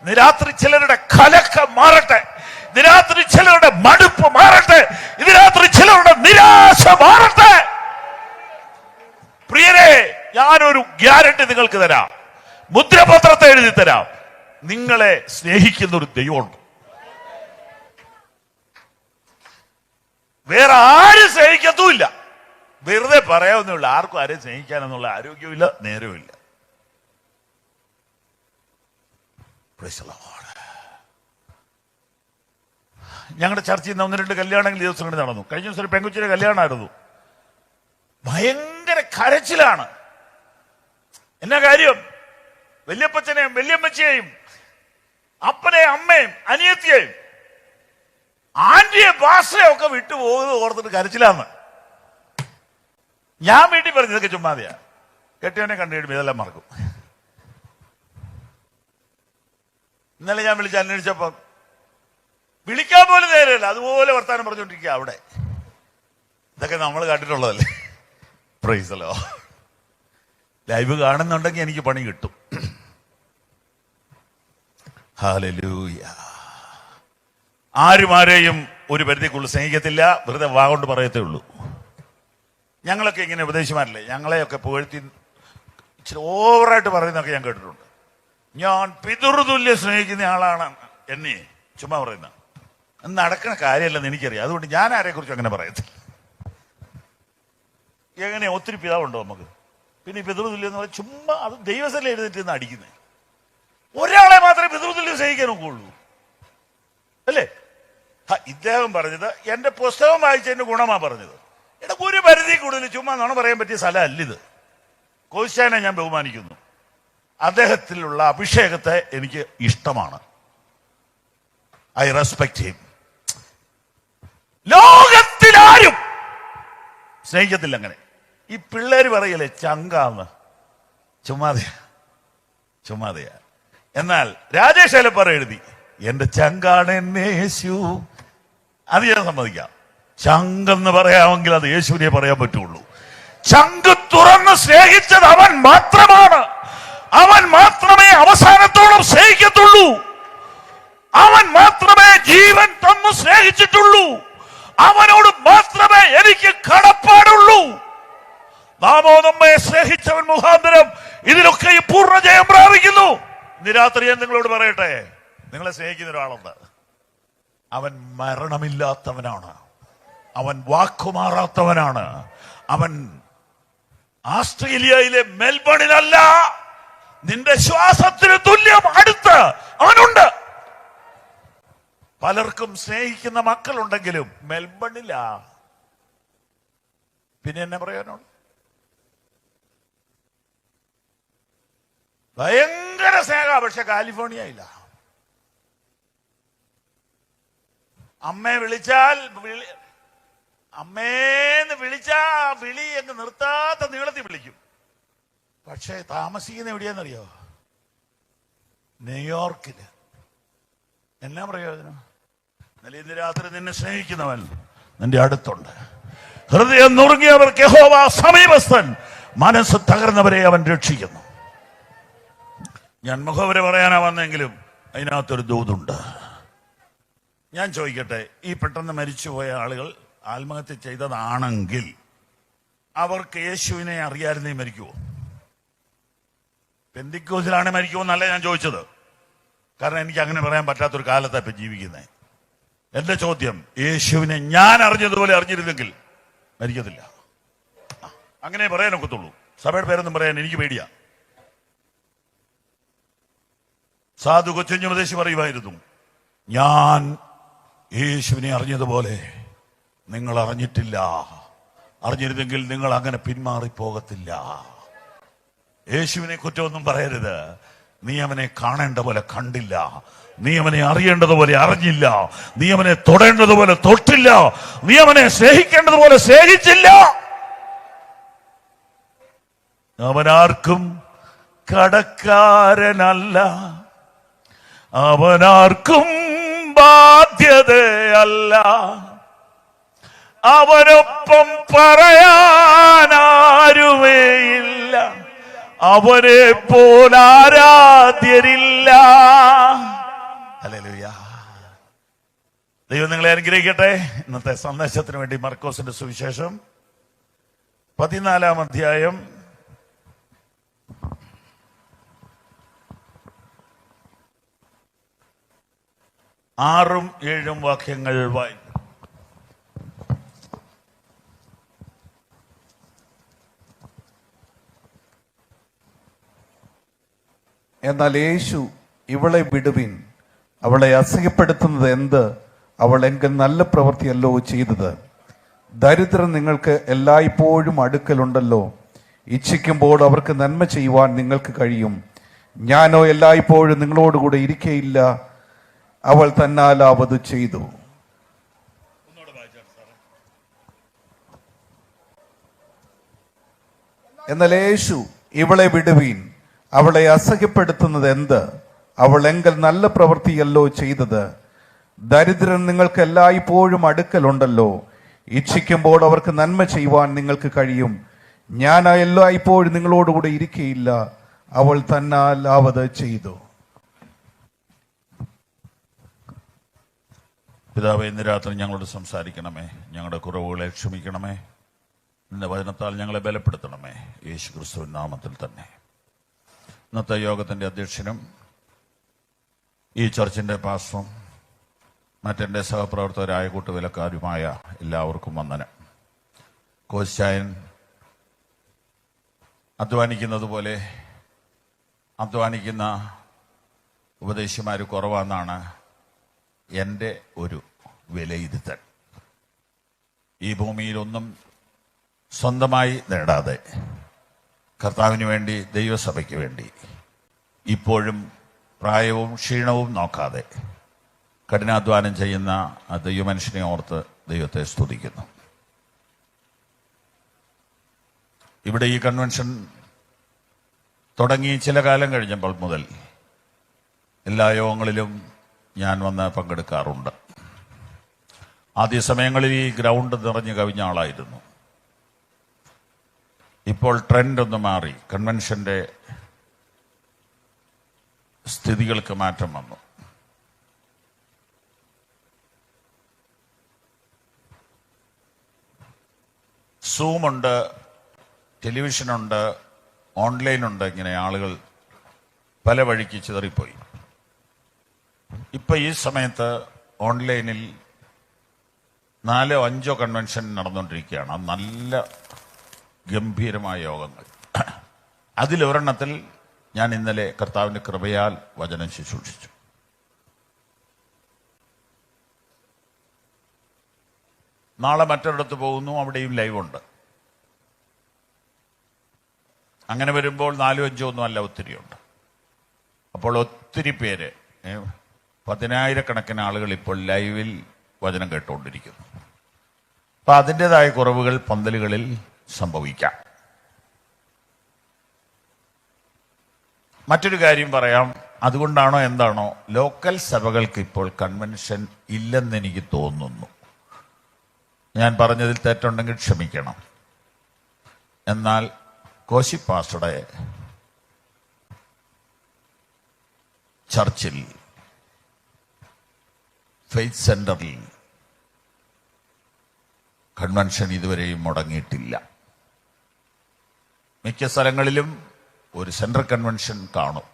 ഇന്ന് രാത്രി ചിലരുടെ കലക്കം മാറട്ടെ. ഇന്ന് രാത്രി ചിലരുടെ മടുപ്പ് മാറട്ടെ. ഇന്ന് രാത്രി ചിലരുടെ നിരാശ മാറട്ടെ. പ്രിയരെ, ഞാനൊരു ഗ്യാരണ്ടി നിങ്ങൾക്ക് തരാം, മുദ്രപത്രത്തെ എഴുതി തരാം. നിങ്ങളെ സ്നേഹിക്കുന്ന ഒരു ദൈവമുണ്ട്. വേറെ ആരും സ്നേഹിക്കത്തുമില്ല. വെറുതെ പറയാവുന്നേ. ആർക്കും ആരെയും സ്നേഹിക്കാനെന്നുള്ള ആരോഗ്യമില്ല, നേരവുമില്ല. ഞങ്ങളുടെ ചർച്ചയിൽ നിന്ന് 1-2 കല്യാണങ്ങൾ ഈ ദിവസം നടന്നു. കഴിഞ്ഞ ദിവസം ഒരു പെൺകുച്ചിയുടെ കല്യാണമായിരുന്നു. ഭയങ്കര കരച്ചിലാണ്. എന്നാ കാര്യം? വല്യപ്പച്ചനെയും വല്യമ്മച്ചയെയും അപ്പനെയും അമ്മയും അനിയത്തിയെയും ആന്റിയെ ബാസയെ ഒക്കെ വിട്ടുപോകുന്നത് ഓർത്തിട്ട് കരച്ചിലാന്ന്. ഞാൻ വീട്ടിൽ പറഞ്ഞു ഇതൊക്കെ ചുമ്മാതെയാ, കെട്ടിയവനെ കണ്ടു കഴിയുമ്പോൾ ഇതെല്ലാം മറക്കും. ഇന്നലെ ഞാൻ വിളിച്ച് അന്വേഷിച്ചപ്പം വിളിക്കാൻ പോലും നേരമില്ല, അതുപോലെ വർത്താനം പറഞ്ഞുകൊണ്ടിരിക്കുക അവിടെ. ഇതൊക്കെ നമ്മൾ കണ്ടിട്ടുള്ളതല്ലേ. Praise the Lord. ലൈവ് കാണുന്നുണ്ടെങ്കിൽ എനിക്ക് പണി കിട്ടും. ഹല്ലേലൂയ. ആരും ആരെയും ഒരു പരിധിക്കുള്ളിൽ സ്നേഹിക്കത്തില്ല, വെറുതെ വാ കൊണ്ട് പറയത്തേ ഉള്ളൂ. ഞങ്ങളൊക്കെ ഇങ്ങനെ ഉപദേശിമാരല്ലേ, ഞങ്ങളെയൊക്കെ പുകഴ്ത്തി ഇച്ചിരി ഓവറായിട്ട് പറയുന്നതൊക്കെ ഞാൻ കേട്ടിട്ടുണ്ട്. ഞാൻ പിതൃതുല്യ സ്നേഹിക്കുന്ന ആളാണ് എന്നെ ചുമ്മാ പറയുന്ന നടക്കുന്ന കാര്യമല്ലെന്ന് എനിക്കറിയാം. അതുകൊണ്ട് ഞാൻ ആരെക്കുറിച്ചും അങ്ങനെ പറയത്തില്ല. എങ്ങനെയാ? ഒത്തിരി പിതാവുണ്ടോ നമുക്ക്? പിന്നെ ഈ പിതൃതുല്യം എന്ന് പറഞ്ഞാൽ ചുമ്മാ അത് ദൈവസ്ഥലം എഴുന്നേറ്റ് നിന്ന് അടിക്കുന്നത്. ഒരാളെ മാത്രമേ പിതൃതുല്യം സഹിക്കാൻ ഒക്കുള്ളൂ അല്ലേ? ഇദ്ദേഹം പറഞ്ഞത് എന്റെ പുസ്തകം വായിച്ചതിന്റെ ഗുണമാ പറഞ്ഞത്. എടാ, ഒരു പരിധി കൂടുതൽ ചുമ്മാ നുണ പറയാൻ പറ്റിയ സ്ഥലമല്ല ഇത്. കോശാനെ ഞാൻ ബഹുമാനിക്കുന്നു, അദ്ദേഹത്തിലുള്ള അഭിഷേകത്തെ എനിക്ക് ഇഷ്ടമാണ്. I respect him. ലോകത്തിലാരും സ്നേഹിക്കത്തില്ല അങ്ങനെ. ഈ പിള്ളേര് പറയല്ലേ ചങ്കാന്ന്, ചുമ്മാതെയാ. എന്നാൽ രാജേഷ് അലപ്പറ എഴുതി എന്റെ ചങ്കാണ് എന്നെ യേശു. അത് ഞാൻ സമ്മതിക്കാം. ചങ്കെന്ന് പറയാമെങ്കിൽ അത് യേശുവിനെ പറയാൻ പറ്റുള്ളൂ. ചങ്ക് തുറന്ന് സ്നേഹിച്ചത് അവൻ മാത്രമാണ്. അവൻ മാത്രമേ അവസാനത്തോളം സ്നേഹിക്കത്തുള്ളൂ. അവൻ മാത്രമേ ജീവൻ തന്നു സ്നേഹിച്ചിട്ടുള്ളൂ. അവനോട് മാത്രമേ എനിക്ക് കടപ്പാടുള്ളൂ. നാമോ നമ്മെ സ്നേഹിച്ചവൻ മുഖാന്തരം ഇതിലൊക്കെ ഈ പൂർണ്ണ ജയം പ്രാപിക്കുന്നു. ഇന്ന് രാത്രി ഞാൻ നിങ്ങളോട് പറയട്ടെ, നിങ്ങളെ സ്നേഹിക്കുന്ന ഒരാളുണ്ട്. അവൻ മരണമില്ലാത്തവനാണ്. അവൻ വാക്കുമാറാത്തവനാണ്. അവൻ ആസ്ട്രേലിയയിലെ മെൽബണിലല്ല, നിന്റെ ശ്വാസത്തിന് തുല്യം അടുത്ത് അവനുണ്ട്. പലർക്കും സ്നേഹിക്കുന്ന മക്കളുണ്ടെങ്കിലും മെൽബണില്ല. പിന്നെ എന്നെ പറയാനുണ്ട്, ഭയങ്കര സ്നേഹ, പക്ഷെ കാലിഫോർണിയയില്ല. അമ്മയെ വിളിച്ചാൽ അമ്മേന്ന് വിളിച്ചാ വിളി അങ്ങ് നിർത്താത്ത നീളത്തിൽ വിളിക്കും. പക്ഷെ താമസിക്കുന്ന എവിടെയാന്നറിയോ? ന്യൂയോർക്കില്. എന്നാ പ്രയോജനം? എന്നാൽ ഇന്ന് രാത്രി നിന്നെ സ്നേഹിക്കുന്നവൻ നിന്റെ അടുത്തുണ്ട്. ഹൃദയം നുറുങ്ങിയവർക്ക് യഹോവ സമീപസ്ഥൻ, മനസ്സ് തകർന്നവരെ അവൻ രക്ഷിക്കുന്നു. ഞാൻ മുഖവരെ പറയാനാ വന്നെങ്കിലും അതിനകത്തൊരു ദൂതുണ്ട്. ഞാൻ ചോദിക്കട്ടെ, ഈ പെട്ടെന്ന് മരിച്ചുപോയ ആളുകൾ ആത്മഹത്യ ചെയ്തതാണെങ്കിൽ അവർക്ക് യേശുവിനെ അറിയാതിരുന്നേ മരിക്കുവോ? പെന്തിക്കോസിലാണ് മരിക്കുമോ എന്നല്ല ഞാൻ ചോദിച്ചത്. കാരണം എനിക്ക് അങ്ങനെ പറയാൻ പറ്റാത്തൊരു കാലത്താണ് ഇപ്പം ജീവിക്കുന്നത്. എന്റെ ചോദ്യം, യേശുവിനെ ഞാൻ അറിഞ്ഞതുപോലെ അറിഞ്ഞിരുന്നെങ്കിൽ മരിക്കത്തില്ല. അങ്ങനെ പറയാൻ ഒക്കത്തുള്ളൂ. സഭയുടെ പേരൊന്നും പറയാൻ എനിക്ക് പേടിയാ. സാധു കൊച്ചുഞ്ഞുപദേശി പറയുമായിരുന്നു, ഞാൻ യേശുവിനെ അറിഞ്ഞതുപോലെ നിങ്ങൾ അറിഞ്ഞിട്ടില്ല. അറിഞ്ഞിരുന്നെങ്കിൽ നിങ്ങൾ അങ്ങനെ പിന്മാറിപ്പോകത്തില്ല. യേശുവിനെ കുറ്റമൊന്നും പറയരുത്. നീ അവനെ കാണേണ്ട പോലെ കണ്ടില്ല. നീ അവനെ അറിയേണ്ടതുപോലെ അറിഞ്ഞില്ല. നീ അവനെ തൊടേണ്ടതുപോലെ തൊട്ടില്ല. നീ അവനെ സ്നേഹിക്കേണ്ടതുപോലെ സ്നേഹിച്ചില്ല. അവനാർക്കും കടക്കാരനല്ല, അവനാർക്കും ബാധ്യതയല്ല. അവനൊപ്പം പറയാനാരുമേയില്ല, അവനെ പോലാരാധ്യരില്ല. ഹല്ലേലൂയ. ദൈവം നിങ്ങളെ അനുഗ്രഹിക്കട്ടെ. ഇന്നത്തെ സന്ദേശത്തിന് വേണ്ടി മർക്കോസിന്റെ സുവിശേഷം 14-ാം അധ്യായം 6ഉം 7ഉം വാക്യങ്ങൾ വായിക്കും. എന്നാൽ യേശു, ഇവളെ വിടുവിൻ, അവളെ അസഹ്യപ്പെടുത്തുന്നത് എന്ത്? അവൾ എങ്കിൽ നല്ല പ്രവൃത്തിയല്ലോ ചെയ്തത്. ദരിദ്രർ നിങ്ങൾക്ക് എല്ലായ്പ്പോഴും അടുക്കലുണ്ടല്ലോ. ഇച്ഛിക്കുമ്പോൾ അവർക്ക് നന്മ ചെയ്യുവാൻ നിങ്ങൾക്ക് കഴിയും. ഞാനോ എല്ലായ്പ്പോഴും നിങ്ങളോടുകൂടെ ഇരിക്കയില്ല. അവൾ തന്നാലാവത് ചെയ്തു. എന്നാൽ യേശു, ഇവളെ വിടുവീൻ, അവളെ അസഹ്യപ്പെടുത്തുന്നത് എന്ത്? അവൾ എങ്കിൽ നല്ല പ്രവൃത്തിയല്ലോ ചെയ്തത്. ദരിദ്രൻ നിങ്ങൾക്ക് എല്ലായ്പ്പോഴും അടുക്കലുണ്ടല്ലോ. ഇച്ഛിക്കുമ്പോൾ അവർക്ക് നന്മ ചെയ്യുവാൻ നിങ്ങൾക്ക് കഴിയും. ഞാൻ എല്ലായ്പ്പോഴും നിങ്ങളോടുകൂടെ ഇരിക്കയില്ല. അവൾ തന്നാലാവത് ചെയ്തു. പിതാവേ, ഇന്ന് രാത്രി ഞങ്ങളോട് സംസാരിക്കണമേ. ഞങ്ങളുടെ കുറവുകളെ ക്ഷമിക്കണമേ. നിന്റെ വചനത്താൽ ഞങ്ങളെ ബലപ്പെടുത്തണമേ. യേശു ക്രിസ്തുവിൻ നാമത്തിൽ തന്നെ. ഇന്നത്തെ യോഗത്തിന്റെ അധ്യക്ഷനും ഈ ചർച്ചിന്റെ പാസ്റ്ററും മറ്റെൻ്റെ സഹപ്രവർത്തകരായ കൂട്ടുവിലക്കാരുമായ എല്ലാവർക്കും വന്ദനം. കോശായൻ അധ്വാനിക്കുന്നത് പോലെ അധ്വാനിക്കുന്ന ഉപദേശിമാർ കുറവാണെന്നാണ് എൻ്റെ ഒരു വിലയിരുത്തൽ. ഈ ഭൂമിയിലൊന്നും സ്വന്തമായി നേടാതെ കർത്താവിന് വേണ്ടി, ദൈവസഭയ്ക്ക് വേണ്ടി ഇപ്പോഴും പ്രായവും ക്ഷീണവും നോക്കാതെ കഠിനാധ്വാനം ചെയ്യുന്ന ആ ദൈവമനുഷ്യനെ ഓർത്ത് ദൈവത്തെ സ്തുതിക്കുന്നു. ഇവിടെ ഈ കൺവെൻഷൻ തുടങ്ങി ചില കാലം കഴിഞ്ഞപ്പോൾ മുതൽ എല്ലാ യോഗങ്ങളിലും ഞാൻ വന്ന് പങ്കെടുക്കാറുണ്ട്. ആദ്യ സമയങ്ങളിൽ ഈ ഗ്രൗണ്ട് നിറഞ്ഞു കവിഞ്ഞ ആളായിരുന്നു. ഇപ്പോൾ ട്രെൻഡ് ഒന്ന് മാറി, കൺവെൻഷന്റെ സ്ഥിതികൾക്ക് മാറ്റം വന്നു. സൂമുണ്ട്, ടെലിവിഷനുണ്ട്, ഓൺലൈനുണ്ട്. ഇങ്ങനെ ആളുകൾ പല വഴിക്ക് ചിതറിപ്പോയി. ഇപ്പൊ ഈ സമയത്ത് ഓൺലൈനിൽ 4-5 കൺവെൻഷൻ നടന്നുകൊണ്ടിരിക്കുകയാണ്. നല്ല ഗംഭീരമായ യോഗങ്ങൾ. അതിലൊരെണ്ണത്തിൽ ഞാൻ ഇന്നലെ കർത്താവിന്റെ കൃപയാൽ വചനം ശുശ്രൂഷിച്ചു. നാളെ മറ്റൊരിടത്ത് പോകുന്നു, അവിടെയും ലൈവുണ്ട്. അങ്ങനെ വരുമ്പോൾ 4-5 ഒന്നും അല്ല, ഒത്തിരിയുണ്ട്. അപ്പോൾ ഒത്തിരി പേര്, 10,000-കണക്കിന് ആളുകൾ ഇപ്പോൾ ലൈവിൽ വചനം കേട്ടുകൊണ്ടിരിക്കുന്നു. അപ്പൊ അതിൻ്റെതായ കുറവുകൾ പന്തലുകളിൽ സംഭവിക്കാം. മറ്റൊരു കാര്യം പറയാം. അതുകൊണ്ടാണോ എന്താണോ ലോക്കൽ സഭകൾക്ക് ഇപ്പോൾ കൺവെൻഷൻ ഇല്ലെന്ന് എനിക്ക് തോന്നുന്നു. ഞാൻ പറഞ്ഞതിൽ തെറ്റുണ്ടെങ്കിൽ ക്ഷമിക്കണം. എന്നാൽ കോശി പാസ്റ്ററുടെ ചർച്ചിൽ, ഫെയ്ത്ത് സെന്ററിൽ കൺവെൻഷൻ ഇതുവരെയും മുടങ്ങിയിട്ടില്ല. മിക്ക സ്ഥലങ്ങളിലും ഒരു സെൻട്രൽ കൺവെൻഷൻ കാണും.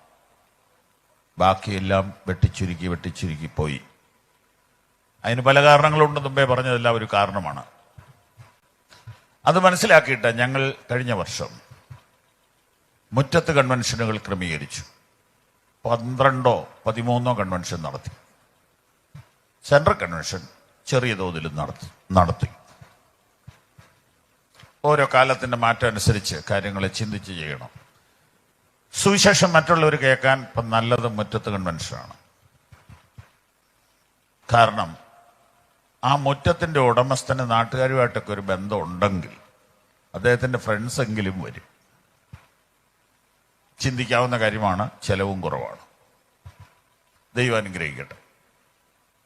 ബാക്കിയെല്ലാം വെട്ടിച്ചുരുക്കി പോയി. അതിന് പല കാരണങ്ങളുണ്ട്. മുമ്പേ പറഞ്ഞതെല്ലാം ഒരു കാരണമാണ്. അത് മനസ്സിലാക്കിയിട്ട് ഞങ്ങൾ കഴിഞ്ഞ വർഷം മുറ്റത്ത് കൺവെൻഷനുകൾ ക്രമീകരിച്ചു. 12-13 കൺവെൻഷൻ നടത്തി. സെൻട്രൽ കൺവെൻഷൻ ചെറിയ തോതിലും നടത്തി. ഓരോ കാലത്തിന്റെ മാറ്റം അനുസരിച്ച് കാര്യങ്ങളെ ചിന്തിച്ച് ചെയ്യണം. സുവിശേഷം മറ്റുള്ളവർ കേൾക്കാൻ ഇപ്പം നല്ലത് മുറ്റത്ത് കൺവെൻഷനാണ്. കാരണം ആ മുറ്റത്തിന്റെ ഉടമസ്ഥന് നാട്ടുകാരുമായിട്ടൊക്കെ ഒരു ബന്ധം ഉണ്ടെങ്കിൽ അദ്ദേഹത്തിന്റെ ഫ്രണ്ട്സ് എങ്കിലും വരും. ചിന്തിക്കാവുന്ന കാര്യമാണ്, ചെലവും കുറവാണ്. ദൈവം അനുഗ്രഹിക്കട്ടെ.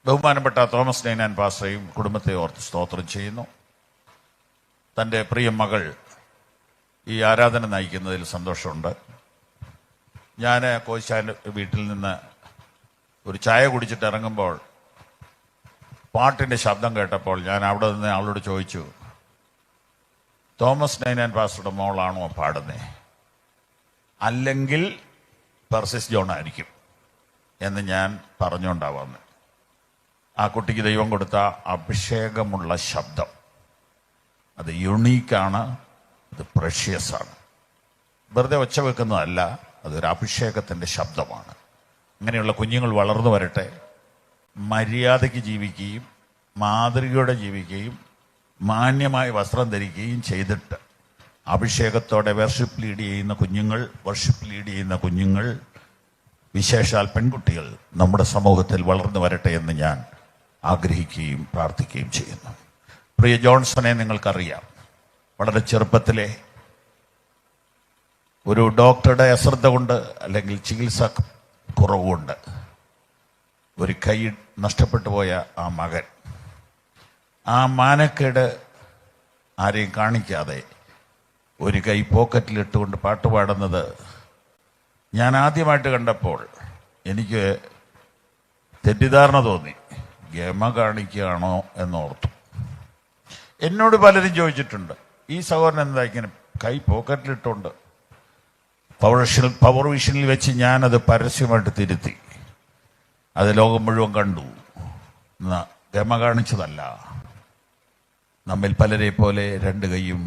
ബഹുമാനപ്പെട്ട തോമസ് നൈനാൻ പാസ്റ്ററെയും കുടുംബത്തെ ഓർത്ത് സ്തോത്രം ചെയ്യുന്നു. തൻ്റെ പ്രിയ മകൾ ഈ ആരാധന നയിക്കുന്നതിൽ സന്തോഷമുണ്ട്. ഞാൻ കോശാൻ്റെ വീട്ടിൽ നിന്ന് ഒരു ചായ കുടിച്ചിട്ട് ഇറങ്ങുമ്പോൾ പാട്ടിൻ്റെ ശബ്ദം കേട്ടപ്പോൾ ഞാൻ അവിടെ നിന്ന് ആളോട് ചോദിച്ചു, തോമസ് നൈനാൻ പാസ്റ്ററുടെ മോളാണോ പാടുന്നേ? അല്ലെങ്കിൽ പെർസിസ് ജോൺ ആയിരിക്കും എന്ന് ഞാൻ പറഞ്ഞുകൊണ്ടാവാന്ന്. ആ കുട്ടിക്ക് ദൈവം കൊടുത്ത അഭിഷേകമുള്ള ശബ്ദം അത് യുണീക്കാണ്, അത് പ്രഷ്യസ് ആണ്. വെറുതെ ഒച്ച വെക്കുന്നതല്ല, അതൊരു അഭിഷേകത്തിന്റെ ശബ്ദമാണ്. അങ്ങനെയുള്ള കുഞ്ഞുങ്ങൾ വളർന്നു വരട്ടെ, മര്യാദയ്ക്ക് ജീവിക്കുകയും മാതൃകയോടെ ജീവിക്കുകയും മാന്യമായ വസ്ത്രം ധരിക്കുകയും ചെയ്തിട്ട് അഭിഷേകത്തോടെ വർഷിപ്പ് ലീഡ് ചെയ്യുന്ന കുഞ്ഞുങ്ങൾ വിശേഷാൽ പെൺകുട്ടികൾ നമ്മുടെ സമൂഹത്തിൽ വളർന്നു വരട്ടെ എന്ന് ഞാൻ ആഗ്രഹിക്കുകയും പ്രാർത്ഥിക്കുകയും ചെയ്യുന്നു. പ്രിയ ജോൺസനെ നിങ്ങൾക്കറിയാം. വളരെ ചെറുപ്പത്തിലെ ഒരു ഡോക്ടറുടെ അശ്രദ്ധ കൊണ്ട് അല്ലെങ്കിൽ ചികിത്സ കുറവുകൊണ്ട് ഒരു കൈ നഷ്ടപ്പെട്ടു പോയ ആ മകൻ, ആ മാനക്കേട് ആരെയും കാണിക്കാതെ ഒരു കൈ പോക്കറ്റിലിട്ടുകൊണ്ട് പാട്ട് പാടുന്നത് ഞാൻ ആദ്യമായിട്ട് കണ്ടപ്പോൾ എനിക്ക് തെറ്റിദ്ധാരണ തോന്നി. ഗമ കാണിക്കുകയാണോ എന്നോർത്തു. എന്നോട് പലരും ചോദിച്ചിട്ടുണ്ട്, ഈ സഹോദരൻ എന്താ ഇങ്ങനെ കൈ പോക്കറ്റിലിട്ടുണ്ട്? പവർ വിഷനിൽ വെച്ച് ഞാനത് പരസ്യമായിട്ട് തിരുത്തി. അത് ലോകം മുഴുവൻ കണ്ടു. ഗമ കാണിച്ചതല്ല. നമ്മിൽ പലരെ പോലെ രണ്ട് കൈയും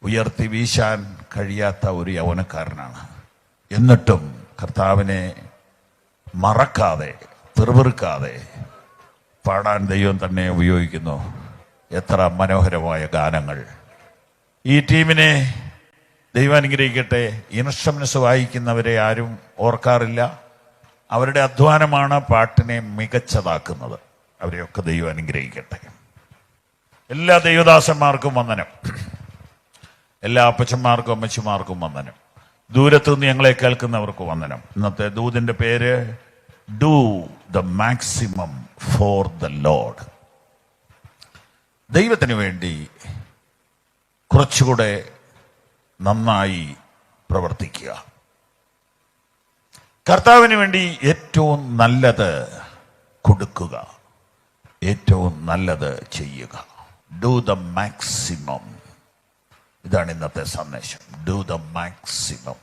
ഉയർത്തി വീശാൻ കഴിയാത്ത ഒരു യൗവനക്കാരനാണ്. എന്നിട്ടും കർത്താവിനെ മറക്കാതെ പിറുപിറുക്കാതെ പാടാൻ ദൈവം തന്നെ ഉപയോഗിക്കുന്നു. എത്ര മനോഹരമായ ഗാനങ്ങൾ! ഈ ടീമിനെ ദൈവം അനുഗ്രഹിക്കട്ടെ. ഇൻസ്ട്രുമെന്റ്സ് വായിക്കുന്നവരെ ആരും ഓർക്കാറില്ല. അവരുടെ അധ്വാനമാണ് പാട്ടിനെ മികച്ചതാക്കുന്നത്. അവരെയൊക്കെ ദൈവം അനുഗ്രഹിക്കട്ടെ. എല്ലാ ദൈവദാസന്മാർക്കും വന്ദനം. എല്ലാ അപ്പച്ചന്മാർക്കും അമ്മച്ചിമാർക്കും വന്ദനം. ദൂരത്തു നിന്ന് ഞങ്ങളെ കേൾക്കുന്നവർക്ക് വന്ദനം. ഇന്നത്തെ ദൂതിന്റെ പേര് do the maximum for the Lord. ദൈവത്തിന് വേണ്ടി കുറച്ചുകൂടെ നന്നായി പ്രവർത്തിക്കുക. കർത്താവിന് വേണ്ടി ഏറ്റവും നല്ലത് കൊടുക്കുക, ഏറ്റവും നല്ലത് ചെയ്യുക. Do the maximum. ഇതാണ് ഇന്നത്തെ സന്ദേശം. Do the maximum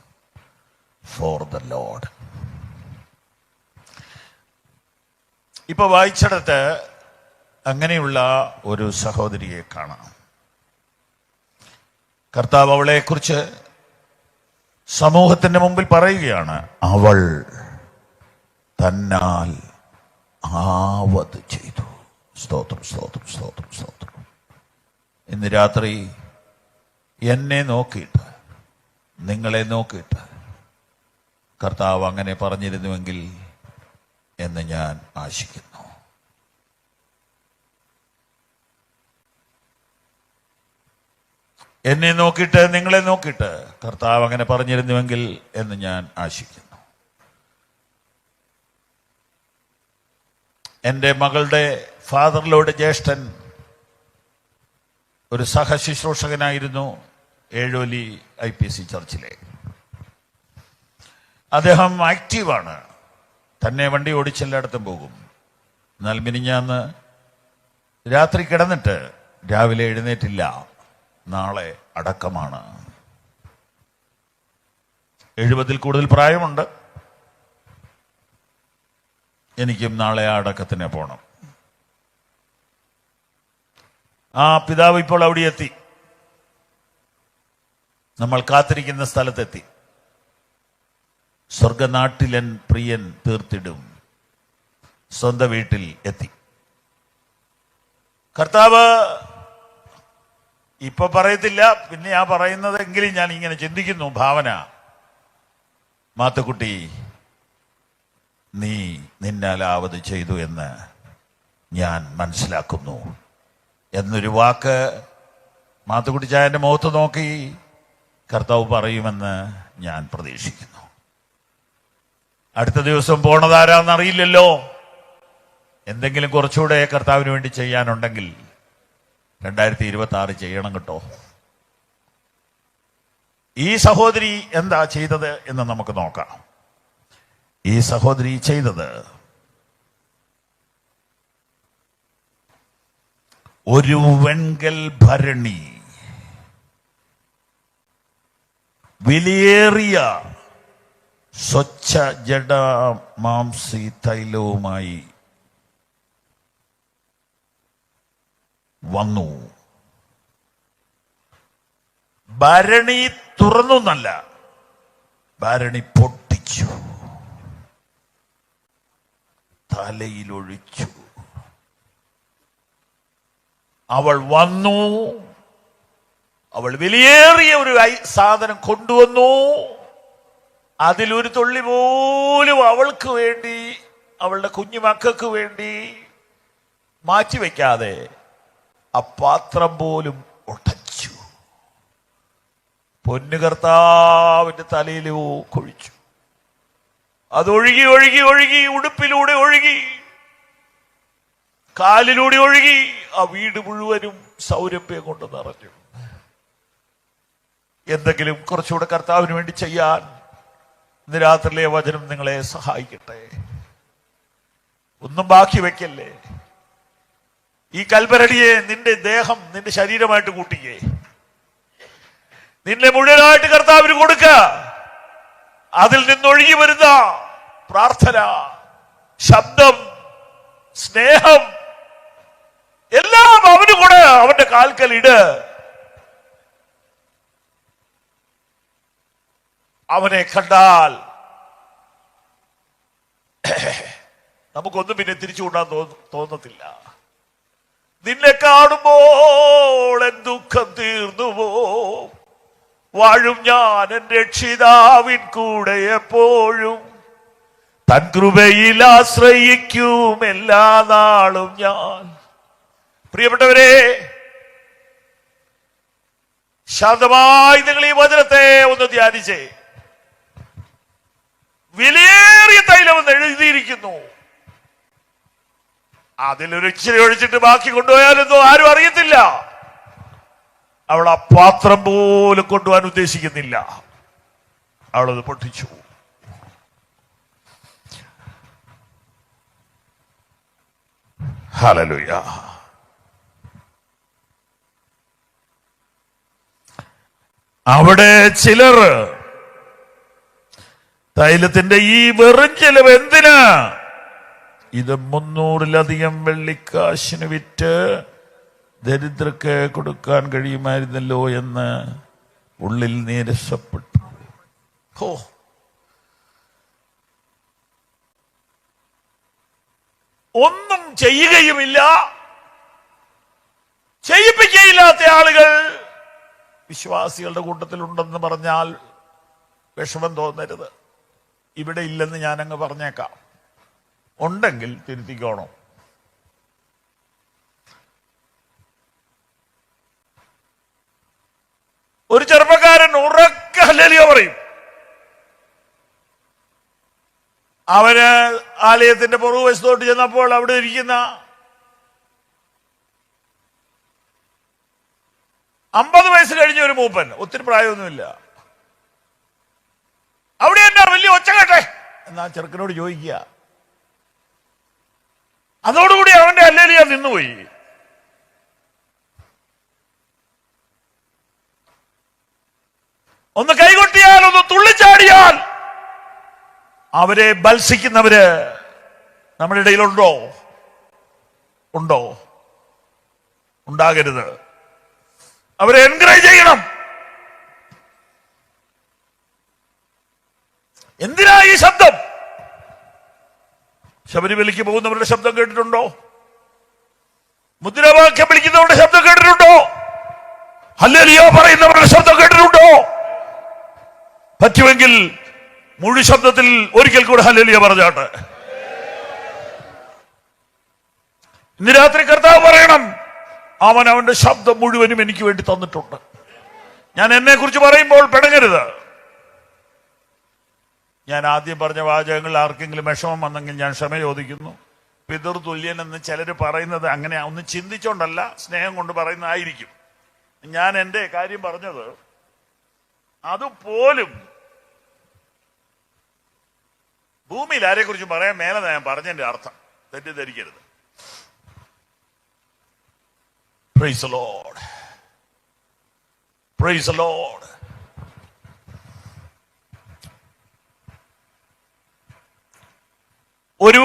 for the Lord. ഇപ്പൊ വായിച്ചിടത്ത് അങ്ങനെയുള്ള ഒരു സഹോദരിയെ കാണാം. കർത്താവ് അവളെക്കുറിച്ച് സമൂഹത്തിന്റെ മുമ്പിൽ പറയുകയാണ്, അവൾ തന്നാൽ ആവത് ചെയ്തു. സ്തോത്രം, സ്തോത്രം, സ്തോത്രം, സ്തോത്രം. ഇന്ന് രാത്രി എന്നെ നോക്കിയിട്ട്, നിങ്ങളെ നോക്കിയിട്ട് കർത്താവ് അങ്ങനെ പറഞ്ഞിരുന്നുവെങ്കിൽ എന്ന് ഞാൻ ആശിക്കുന്നു. എന്നെ നോക്കിയിട്ട്, നിങ്ങളെ നോക്കിയിട്ട് കർത്താവ് അങ്ങനെ പറഞ്ഞിരുന്നുവെങ്കിൽ എന്ന് ഞാൻ ആശിക്കുന്നു. എൻ്റെ മകളുടെ ഫാദറിലോട് ജ്യേഷ്ഠൻ ഒരു സഹശുശ്രൂഷകനായിരുന്നു ഏഴോലി IPC ചർച്ചിലെ. അദ്ദേഹം ആക്റ്റീവാണ്. തന്നെ വണ്ടി ഓടിച്ചെല്ലായിടത്തും പോകും. എന്നാൽ മിനിഞ്ഞാന്ന് രാത്രി കിടന്നിട്ട് രാവിലെ എഴുന്നേറ്റില്ല. നാളെ അടക്കമാണ്. 70 കൂടുതൽ പ്രായമുണ്ട്. എനിക്കും നാളെ ആ അടക്കത്തിന് പോകണം. ആ പിതാവ് ഇപ്പോൾ അവിടെ എത്തി. നമ്മൾ കാത്തിരിക്കുന്ന സ്ഥലത്തെത്തി. സ്വർഗനാട്ടിലൻ പ്രിയൻ തീർത്തിടും സ്വന്തം വീട്ടിൽ എത്തി. കർത്താവ് ഇപ്പൊ പറയത്തില്ല, പിന്നെ ആ പറയുന്നതെങ്കിലും ഞാൻ ഇങ്ങനെ ചിന്തിക്കുന്നു. ഭാവന, മാത്തുക്കുട്ടി, നീ നിന്നാലാവത് ചെയ്തു എന്ന് ഞാൻ മനസ്സിലാക്കുന്നു എന്നൊരു വാക്ക് മാത്തുക്കുട്ടി ചായന്റെ മുഖത്ത് നോക്കി കർത്താവ് പറയുമെന്ന് ഞാൻ പ്രതീക്ഷിക്കുന്നു. അടുത്ത ദിവസം പോണതാരാന്നറിയില്ലല്ലോ. എന്തെങ്കിലും കുറച്ചുകൂടെ കർത്താവിന് വേണ്ടി ചെയ്യാനുണ്ടെങ്കിൽ 2026 ചെയ്യണം കേട്ടോ. ഈ സഹോദരി എന്താ ചെയ്തത് എന്ന് നമുക്ക് നോക്കാം. ഈ സഹോദരി ചെയ്തത് ഒരു വെൺകൽ ഭരണി വിലയേറിയ സ്വച്ഛ ജഡ മാംസി തൈലവുമായി വന്നു. ഭരണി തുറന്നു എന്നല്ല, ഭരണി പൊട്ടിച്ചു, തലയിലൊഴിച്ചു. അവൾ വന്നു, അവൾ വിലയേറിയ ഒരു സാധനം കൊണ്ടുവന്നു. അതിലൊരു തുള്ളി പോലും അവൾക്ക് വേണ്ടി, അവളുടെ കുഞ്ഞുമക്കൾക്ക് വേണ്ടി മാറ്റിവെക്കാതെ ആ പാത്രം പോലും ഉടച്ചു. പൊന്നു കർത്താവിന്റെ തലയിൽ കൊഴിച്ചു. അതൊഴുകി ഒഴുകി ഒഴുകി ഉടുപ്പിലൂടെ ഒഴുകി, കാലിലൂടെ ഒഴുകി. ആ വീട് മുഴുവനും സൗരഭ്യം കൊണ്ട് നിറഞ്ഞു. എന്തെങ്കിലും കുറച്ചുകൂടെ കർത്താവിന് വേണ്ടി ചെയ്യാൻ ഇന്ന് രാത്രിയിലെ വചനം നിങ്ങളെ സഹായിക്കട്ടെ. ഒന്നും ബാക്കി വെക്കല്ലേ. ഈ കൽപ്പരടിയെ നിന്റെ ദേഹം, നിന്റെ ശരീരമായിട്ട് കൂട്ടിക്കേ. നിന്നെ മുഴുവനായിട്ട് കർത്താവിന് കൊടുക്ക. അതിൽ നിന്നൊഴുകി വരുന്ന പ്രാർത്ഥന, ശബ്ദം, സ്നേഹം എല്ലാം അവന് കൂടെ അവന്റെ കാൽക്കൽ ഇട്. അവനെ കണ്ടാൽ നമുക്കൊന്നും പിന്നെ തിരിച്ചു കൊണ്ടാൻ തോന്നത്തില്ല. നിന്നെ കാണുമ്പോൾ എൻ ദുഃഖം തീർന്നുവോ, വാഴും ഞാൻ എൻ രക്ഷിതാവിൻ കൂടെ എപ്പോഴും, തൻ കൃപയിൽ ആശ്രയിക്കും എല്ലാ നാളും ഞാൻ. പ്രിയപ്പെട്ടവരെ, ശാന്തമായി നിങ്ങൾ ഈ വചനത്തെ ഒന്ന് ധ്യാനിച്ചേ. വിലയേറിയ തൈലമെന്ന് എഴുതിയിരിക്കുന്നു. അതിലൊരു ഇച്ചിരി ഒഴിച്ചിട്ട് ബാക്കി കൊണ്ടുപോയാലൊന്നും ആരും അറിയത്തില്ല. അവൾ ആ പാത്രം പോലും കൊണ്ടുപോകാൻ ഉദ്ദേശിക്കുന്നില്ല. അവളത് പൊട്ടിച്ചു. ഹല്ലേലൂയ. അവിടെ ചിലർ തൈലത്തിന്റെ ഈ വെറും ചെലവ് എന്തിനാ, ഇത് 300-ലധികം വെള്ളിക്കാശിന് വിറ്റ് ദരിദ്രർക്ക് കൊടുക്കാൻ കഴിയുമായിരുന്നല്ലോ എന്ന് ഉള്ളിൽ നീരസപ്പെട്ടു. ഹോ, ഒന്നും ചെയ്യുകയുമില്ല, ചെയ്യിപ്പിക്കുകയില്ലാത്ത ആളുകൾ വിശ്വാസികളുടെ കൂട്ടത്തിലുണ്ടെന്ന് പറഞ്ഞാൽ വിഷമം തോന്നരുത്. ഇവിടെ ഇല്ലെന്ന് ഞാനങ്ങ് പറഞ്ഞേക്കാം. ഉണ്ടെങ്കിൽ തിരുത്തിക്കോണം. ഒരു ചെറുപ്പക്കാരൻ ഉറക്കെ ഹല്ലേലൂയ പറയും. അവന് ആലയത്തിന്റെ പുറകുവശത്തോട്ട് ചെന്നപ്പോൾ അവിടെ ഇരിക്കുന്ന 50 വയസ്സ് കഴിഞ്ഞ ഒരു മൂപ്പൻ, ഒത്തിരി പ്രായമൊന്നുമില്ല, അവിടെ എന്നാ വലിയ ഒച്ച കേട്ടെ എന്നാ ചെറുക്കനോട് ചോദിക്കുക. അതോടുകൂടി അവന്റെ ഹല്ലേലൂയ നിന്നുപോയി. ഒന്ന് കൈകൊട്ടിയാൽ, ഒന്ന് തുള്ളിച്ചാടിയാൽ അവരെ ബത്സിക്കുന്നവര് നമ്മുടെ ഇടയിലുണ്ടോ? ഉണ്ടോ? ഉണ്ടാകരുത്. അവരെ എൻകറേജ് ചെയ്യണം. എന്തിനാ ഈ ശബ്ദം? ശബരിമലയ്ക്ക് പോകുന്നവരുടെ ശബ്ദം കേട്ടിട്ടുണ്ടോ? മുദ്രാവാക്യം വിളിക്കുന്നവരുടെ ശബ്ദം കേട്ടിട്ടുണ്ടോ? ഹല്ലേലൂയ പറയുന്നവരുടെ ശബ്ദം കേട്ടിട്ടുണ്ടോ? പറ്റുമെങ്കിൽ മുഴു ശബ്ദത്തിൽ ഒരിക്കൽ കൂടെ ഹല്ലേലൂയ പറഞ്ഞാട്ടെ. ഇന്ന് രാത്രി കർത്താവ് പറയണം, അവൻ അവന്റെ ശബ്ദം മുഴുവനും എനിക്ക് വേണ്ടി തന്നിട്ടുണ്ട്. ഞാൻ എന്നെ കുറിച്ച് പറയുമ്പോൾ പിണങ്ങരുത്. ഞാൻ ആദ്യം പറഞ്ഞ വാചകങ്ങളിൽ ആർക്കെങ്കിലും വിഷമം വന്നെങ്കിൽ ഞാൻ ക്ഷമ ചോദിക്കുന്നു. പിതൃ തുല്യൻ എന്ന് ചിലർ പറയുന്നത് അങ്ങനെ ഒന്ന് ചിന്തിച്ചോണ്ടല്ല, സ്നേഹം കൊണ്ട് പറയുന്നതായിരിക്കും. ഞാൻ എൻ്റെ കാര്യം പറഞ്ഞത് അതുപോലും ഭൂമിയിൽ ആരെക്കുറിച്ചും പറയാൻ മേലെന്ന് ഞാൻ പറഞ്ഞതിന്റെ അർത്ഥം തെറ്റിദ്ധരിക്കരുത്. Praise the Lord. Praise the Lord. ഒരു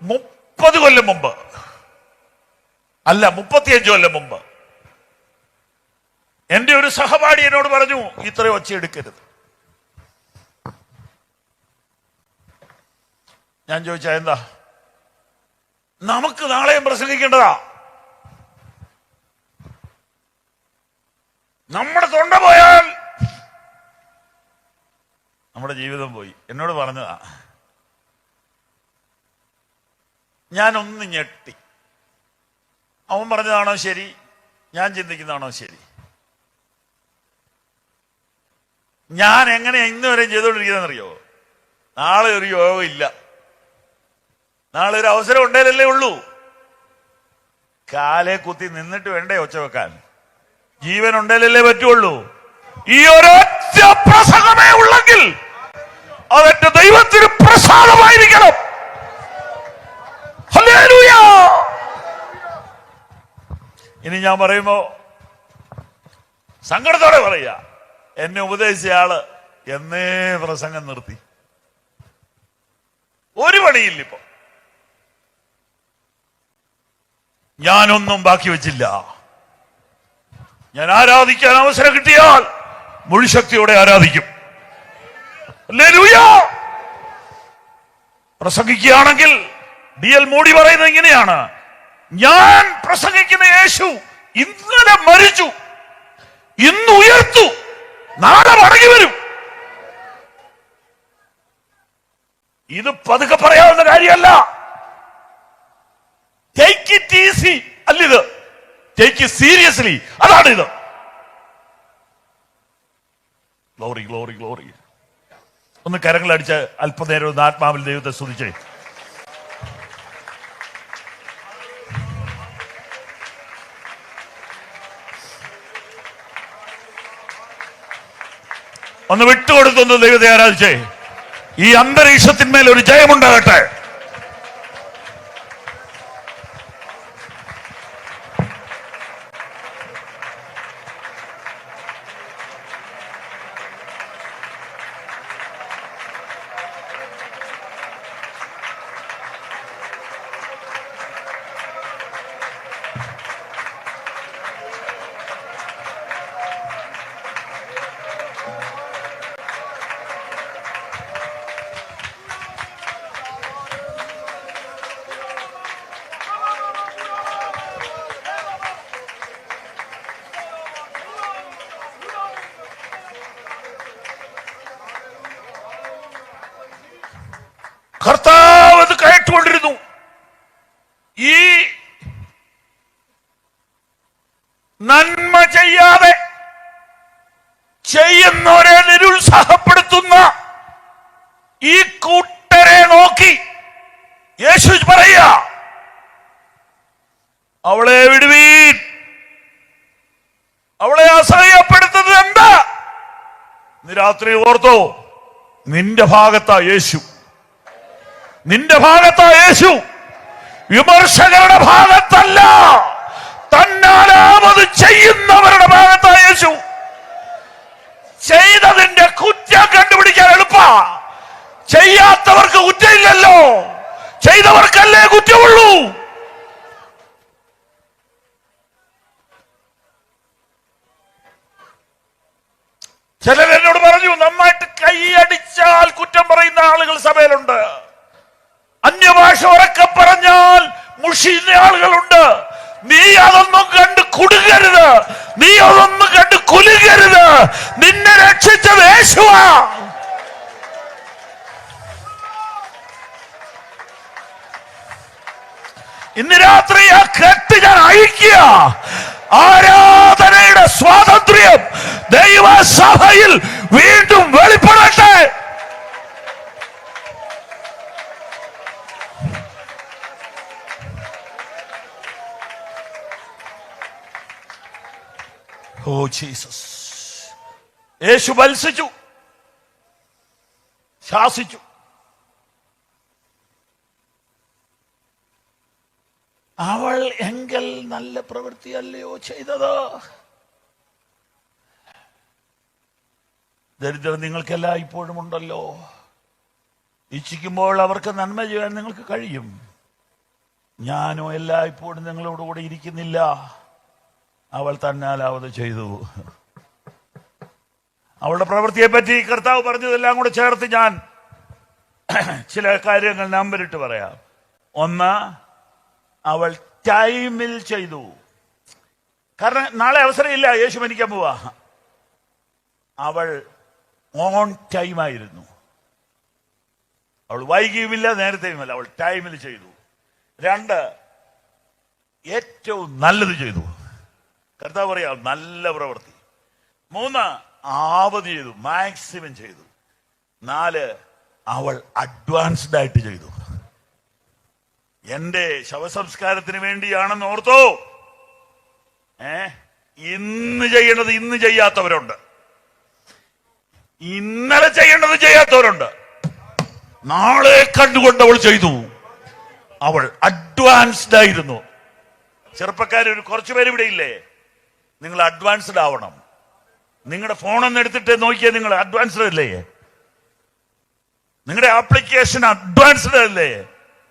30 കൊല്ലം മുമ്പ്, അല്ല 35 കൊല്ലം മുമ്പ്, എന്റെ ഒരു സഹപാഠി എന്നോട് പറഞ്ഞു, ഇത്രയും ഒച്ചയെടുക്കരുത്. ഞാൻ ചോദിച്ചാ എന്താ? നമുക്ക് നാളെയും പ്രസംഗിക്കേണ്ടതാ. നമ്മുടെ തൊണ്ട പോയാൽ നമ്മുടെ ജീവിതം പോയി. എന്നോട് പറഞ്ഞതാ. ഞാനൊന്ന് ഞെട്ടി. അവൻ പറഞ്ഞതാണോ ശരി, ഞാൻ ചിന്തിക്കുന്നതാണോ ശരി? ഞാൻ എങ്ങനെയാ ഇന്നുവരെ ചെയ്തുകൊണ്ടിരിക്കുന്നതെന്നറിയോ? നാളെ ഒരു യോഗം ഇല്ല, നാളെ ഒരു അവസരം ഉണ്ടേലല്ലേ ഉള്ളൂ. കാലെ കുത്തി നിന്നിട്ട് വേണ്ടേ ഒച്ച വെക്കാൻ? ജീവൻ ഉണ്ടേലല്ലേ പറ്റുള്ളൂ. ഈ ഒരൊറ്റ പ്രസംഗമേ ഉള്ളെങ്കിൽ അതെന്റെ ദൈവത്തിന് പ്രസാദമായിരിക്കണം. ഹല്ലേലൂയ. ഇനി ഞാൻ പറയുമ്പോ സങ്കടത്തോടെ പറയാ, എന്നെ ഉപദേശിച്ചയാള് എന്നേ പ്രസംഗം നിർത്തി. ഒരു പണിയില്ല ഇപ്പൊ. ഞാനൊന്നും ബാക്കി വെച്ചില്ല. ഞാൻ ആരാധിക്കാൻ അവസരം കിട്ടിയാൽ മുഴുശക്തിയോടെ ആരാധിക്കും. ഹല്ലേലൂയ. പ്രസംഗിക്കുകയാണെങ്കിൽ D.L. മോഡി പറയുന്നത് ഇങ്ങനെയാണ്: ഞാൻ പ്രസംഗിക്കുന്ന യേശു ഇന്നലെ മരിച്ചു, ഇന്ന് ഉയർത്തു, നാളെ മടങ്ങി വരും. ഇത് പതുക്കെ പറയാവുന്ന കാര്യമല്ല. ടേക്ക് ഇറ്റ് ഈസി അല്ലിത്, ടേക്ക് ഇറ്റ് സീരിയസ്ലി, അതാണ് ഇത്. Glory glory glory. ഒന്ന് കരങ്ങളടിച്ച് അല്പനേരം ഒന്ന് ആത്മാവിൽ ദൈവത്തെ സ്തുതിച്ചേ. ഒന്ന് വിട്ടുകൊടുത്തൊന്ന് ദൈവത്തെ ആരാധിച്ചേ. ഈ അന്തരീക്ഷത്തിന്മേൽ ഒരു ജയമുണ്ടാകട്ടെ. കർത്താവ് അത് കേട്ടുകൊണ്ടിരുന്നു. ഈ നന്മ ചെയ്യാതെ ചെയ്യുന്നവരെ നിരുത്സാഹപ്പെടുത്തുന്ന ഈ കൂട്ടരെ നോക്കി യേശു പറയുക, അവളെ വിടുവീൻ. അവളെ അസഹ്യപ്പെടുത്തുന്നത് എന്താ? ഇന്ന് രാത്രി ഓർത്തോ, നിന്റെ ഭാഗത്താ യേശു, നിന്റെ ഭാഗത്താ യേശു. വിമർശകരുടെ ഭാഗത്തല്ല, തന്നാലാമത് ചെയ്യുന്നവരുടെ ഭാഗത്താ യേശു. ചെയ്തതിന്റെ കുറ്റം കണ്ടുപിടിക്കാൻ എളുപ്പാ. ചെയ്യാത്തവർക്ക് കുറ്റമില്ലല്ലോ, ചെയ്തവർക്കല്ലേ കുറ്റമുള്ളൂ. ചിലർ എന്നോട് പറഞ്ഞു, നന്നായിട്ട് കൈയടിച്ചാൽ കുറ്റം പറയുന്ന ആളുകൾ സഭയിലുണ്ട്, അന്യഭാഷ ഉറക്കെ പറഞ്ഞാൽ മുഷിയുന്ന ആളുകളുണ്ട്. നീ അതൊന്നും കണ്ട് കുടുങ്ങരുത്, നീ അതൊന്നും കണ്ട് കുലുങ്ങരുത്. നിന്നെ രക്ഷിച്ചത് യേശുവാ. ഇന്ന് രാത്രി ആ കെട്ട് ഞാൻ അയക്കുക. ആരാധനയുടെ സ്വാതന്ത്ര്യം ദൈവസഭയിൽ വീണ്ടും വെളിപ്പെടട്ടെ. Oh Jesus. യേശു ബത്സിച്ചു, ശാസിച്ചു. അവൾ എങ്കിൽ നല്ല പ്രവൃത്തിയല്ലയോ ചെയ്തത്? ദരിദ്രർ നിങ്ങൾക്കെല്ലാം ഇപ്പോഴും ഉണ്ടല്ലോ. ഇച്ഛിക്കുമ്പോൾ അവർക്ക് നന്മ ചെയ്യാൻ നിങ്ങൾക്ക് കഴിയും. ഞാനോ എല്ലായ്പ്പോഴും നിങ്ങളോടുകൂടെ ഇരിക്കുന്നില്ല. അവൾ തന്നാലാവത് ചെയ്തു. അവളുടെ പ്രവൃത്തിയെ പറ്റി കർത്താവ് പറഞ്ഞതെല്ലാം കൂടെ ചേർത്ത് ഞാൻ ചില കാര്യങ്ങൾ നമ്പറിട്ട് പറയാം. ഒന്ന്, അവൾ ടൈമിൽ ചെയ്തു. കാരണം നാളെ അവസരമില്ല, യേശു മരിക്കാൻ പോവാ. അവൾ ഓൺ ടൈമായിരുന്നു. അവൾ വൈകിയുമില്ല, നേരത്തെയുമില്ല, അവൾ ടൈമിൽ ചെയ്തു. രണ്ട്, ഏറ്റവും നല്ലത് ചെയ്തു. കർത്താവ് പറയാം, നല്ല പ്രവൃത്തി. മൂന്ന്, ആവതി ചെയ്തു, മാക്സിമം ചെയ്തു. നാല്, അവൾ അഡ്വാൻസ്ഡ് ആയിട്ട് ചെയ്തു. എന്റെ ശവസംസ്കാരത്തിന് വേണ്ടിയാണെന്ന് ഓർത്തോ. ഇന്ന് ചെയ്യേണ്ടത് ഇന്ന് ചെയ്യാത്തവരുണ്ട്, ഇന്നലെ ചെയ്യേണ്ടത് ചെയ്യാത്തവരുണ്ട്. നാളെ കണ്ടുകൊണ്ട് അവൾ ചെയ്തു. അവൾ അഡ്വാൻസ്ഡ് ആയിരുന്നു. ചെറുപ്പക്കാർ ഒരു കുറച്ചുപേര് ഇവിടെ ഇല്ലേ? നിങ്ങൾ അഡ്വാൻസ്ഡ് ആവണം. നിങ്ങളുടെ ഫോണൊന്ന് എടുത്തിട്ട് നോക്കിയാൽ നിങ്ങൾ അഡ്വാൻസ്ഡ് അല്ലേ? നിങ്ങളുടെ ആപ്ലിക്കേഷൻ അഡ്വാൻസ്ഡ് അല്ലേ?